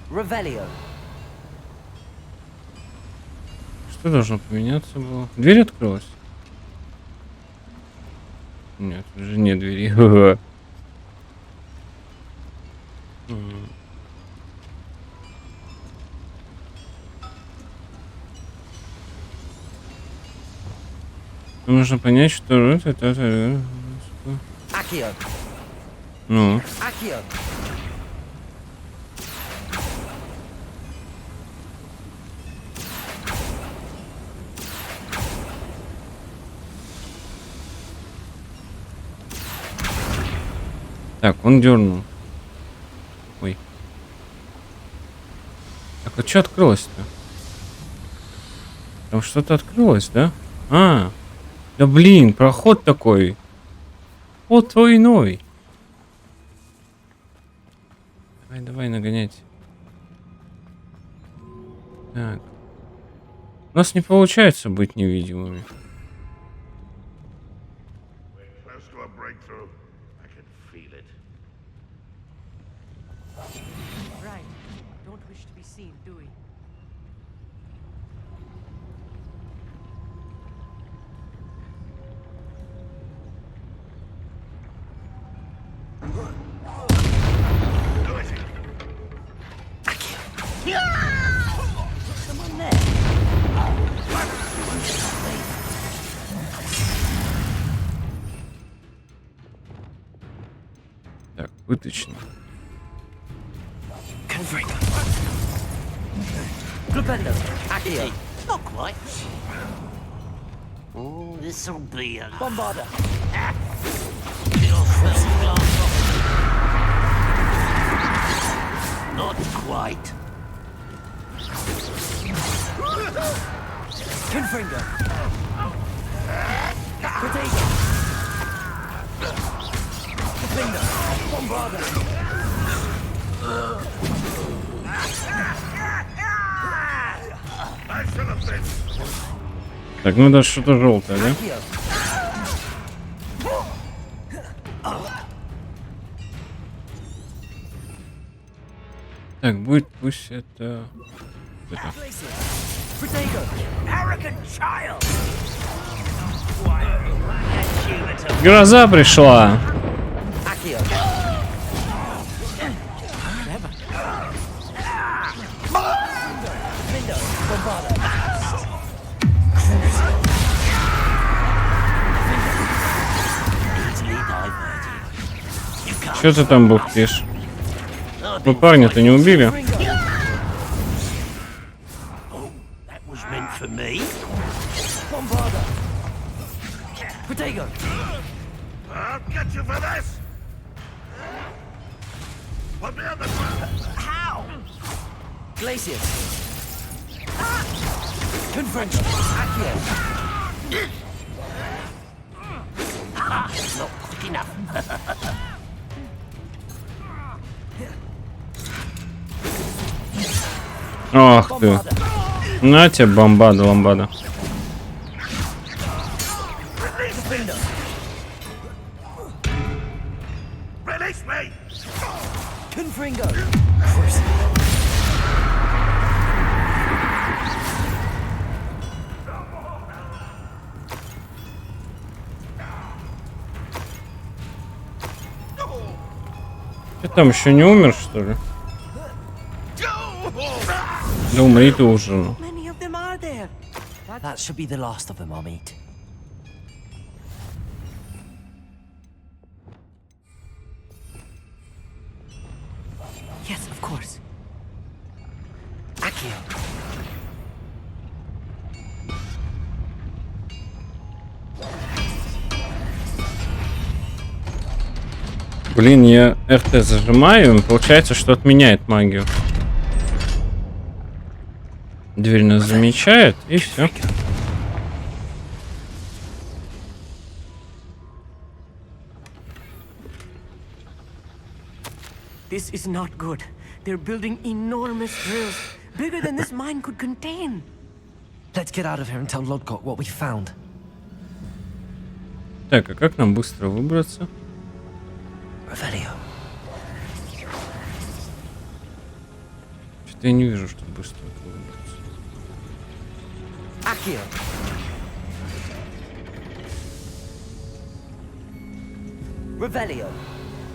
Revelio. Что должно поменяться было? Дверь открылась? Нет, уже нет двери. Нужно понять, что это. Accio. Ну. Accio. Так, он дернул. Ой. Так, а что открылось-то? Там что-то открылось, да? А, да блин, проход такой. Вот твой иной. Давай, давай нагонять. Так. У нас не получается быть невидимыми. Right. Don't wish to be seen, do we? Someone there. Так, пыточно. Accio. Not quite. Oh, this'll be a bombarder. Not quite. Confringo. Potato. Confringo. Bombarder. Так, ну да, что-то желтое, да? Так, будет пусть это... Гроза пришла. Что ты там бухтишь? Вы парня-то не убили? Not quick enough. Ах ты. На тебе бомбада, ламбада. Release me! Confringo. Ты там еще не умер, что ли? Да умри ты уже. Ну. Many of them are there. That should be the last of them, Amit. Yes, of course. Accio. Блин, я РТ зажимаю, и получается, что отменяет магию. Дверь нас замечает, и все. This is not good. They're building enormous drills, bigger than this mine could contain. Let's get out of here and tell Lodgok what we found. Так, а как нам быстро выбраться? Что-то я не вижу, что быстро выбраться. Accio. Revelio.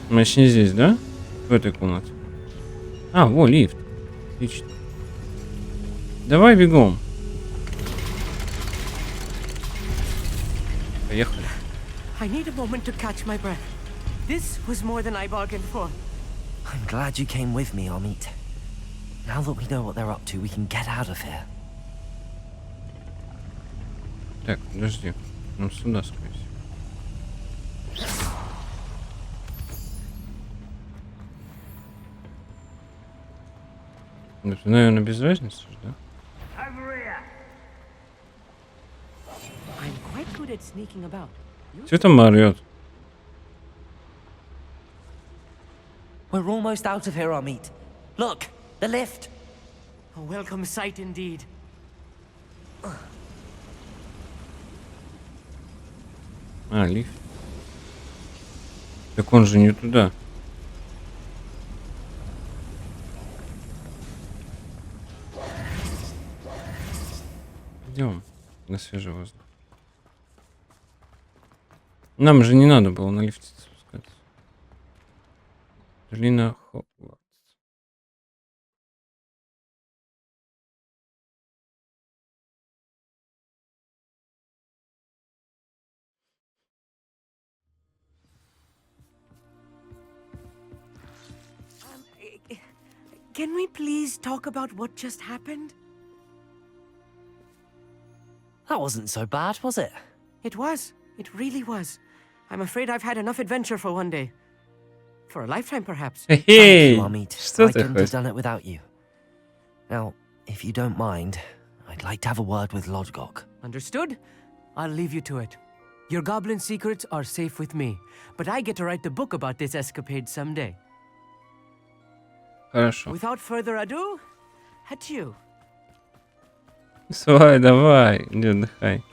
Мы еще не здесь, да? В этой комнате. А, во, лифт. Отлично. Давай бегом. Поехали. I need a moment to catch my breath. This was more than I bargained for. I'm glad you came with me, Amit. Now that we know what they're up to, we can get out of here. Так, подожди. Ну сюда, скорее всего. Это, наверное, без разницы, да? I'm quite good at sneaking about. Что там орёт? We're almost out of here, Amit. Look, the lift. A welcome sight indeed. А, лифт. Так он же не туда. Идем на свежий воздух. Нам же не надо было на лифте спускаться. Долина Хогвартс. Can we please talk about what just happened? That wasn't so bad, was it? It was. It really was. I'm afraid I've had enough adventure for one day. For a lifetime, perhaps. Hey, thank you, Amit. что I ты couldn't have хочешь? done it without you. Now, if you don't mind, I'd like to have a word with Lodgok. Understood? I'll leave you to it. Your goblin secrets are safe with me, but I get to write the book about this escapade someday. Хорошо. Without further ado, adieu. Давай, давай, иди отдыхай.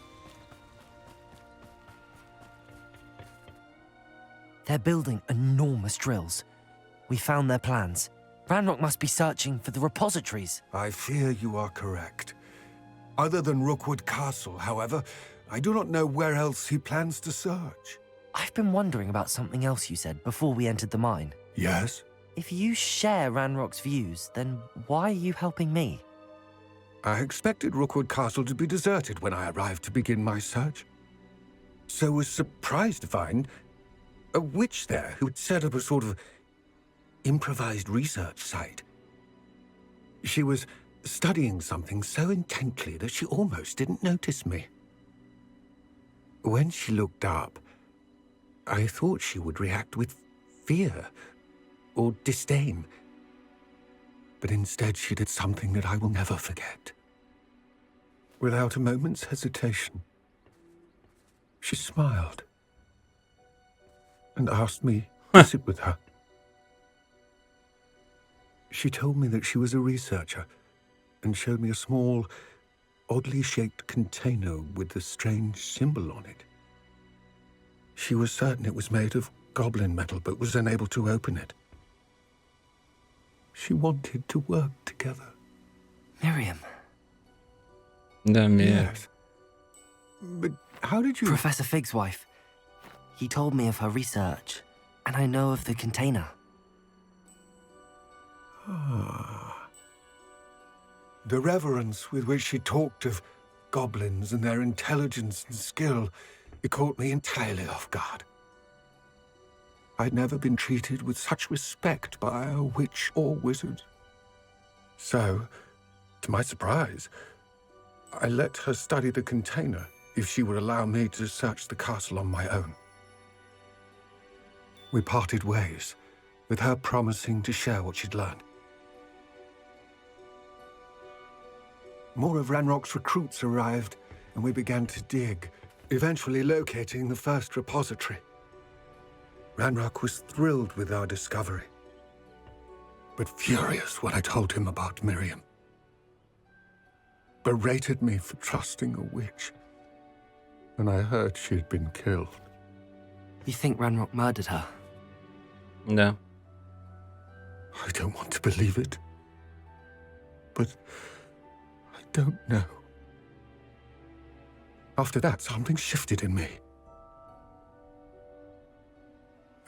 They're building enormous drills. We found their plans. Ranrock must be searching for the repositories. I fear you are correct. Other than Rookwood Castle, however, I do not know where else he plans to search. I've been wondering about something else you said before we entered the mine. Yes? If you share Ranrock's views, then why are you helping me? I expected Rookwood Castle to be deserted when I arrived to begin my search. So was surprised to find a witch there who had set up a sort of improvised research site. She was studying something so intently that she almost didn't notice me. When she looked up, I thought she would react with fear or disdain. But instead she did something that I will never forget. Without a moment's hesitation, she smiled and asked me to sit with her. She told me that she was a researcher and showed me a small, oddly shaped container with a strange symbol on it. She was certain it was made of goblin metal, but was unable to open it. She wanted to work together. Miriam. Да, Мириам. Yes. But how did you... Professor Fig's wife. He told me of her research, and I know of the container. Ah. The reverence with which she talked of goblins and their intelligence and skill, it caught me entirely off guard. I'd never been treated with such respect by a witch or wizard. So, to my surprise, I let her study the container if she would allow me to search the castle on my own. We parted ways, with her promising to share what she'd learned. More of Ranrock's recruits arrived, and we began to dig, eventually locating the first repository. Ranrock was thrilled with our discovery, but furious when I told him about Miriam. Berated me for trusting a witch, and I heard she had been killed. You think Ranrock murdered her? Да. I don't want to believe it, but I don't know. After that, something shifted in me.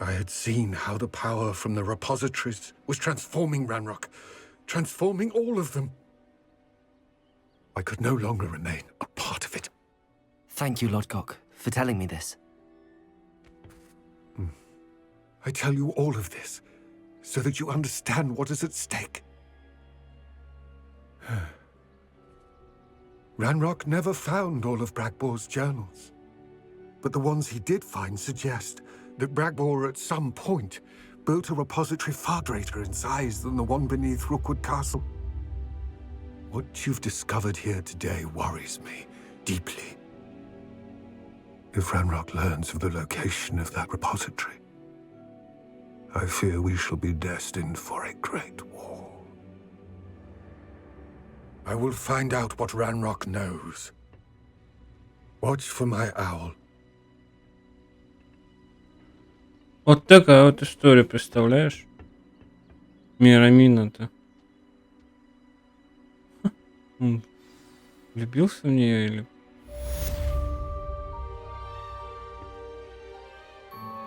I had seen how the power from the repositories was transforming Ranrock, transforming all of them. I could no longer remain a part of it. Thank you, Lodgok, for telling me this. I tell you all of this so that you understand what is at stake. Ranrock never found all of Bragbor's journals, but the ones he did find suggest that Bragbor at some point built a repository far greater in size than the one beneath Rookwood Castle. What you've discovered here today worries me deeply. If Ranrock learns of the location of that repository, I fear we shall be destined for a great war. I will find out what Ranrock knows. Watch for my owl. Вот такая вот история, представляешь? Мирамина-то. Он влюбился в нее или...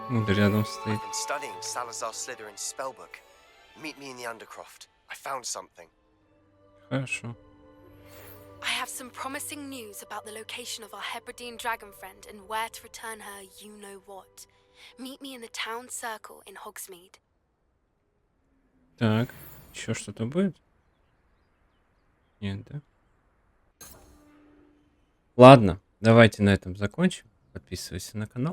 Вот рядом стоит. I've been studying Salazar Slytherin's spellbook. Meet me in the Undercroft. I found something. Хорошо. I have some promising news about the location of our Hebridean dragon friend and where to return her you-know-what. Meet me in the town circle in Hogsmeade. Так, еще что-то будет? Нет, да? Ладно, давайте на этом закончим. Подписывайся на канал.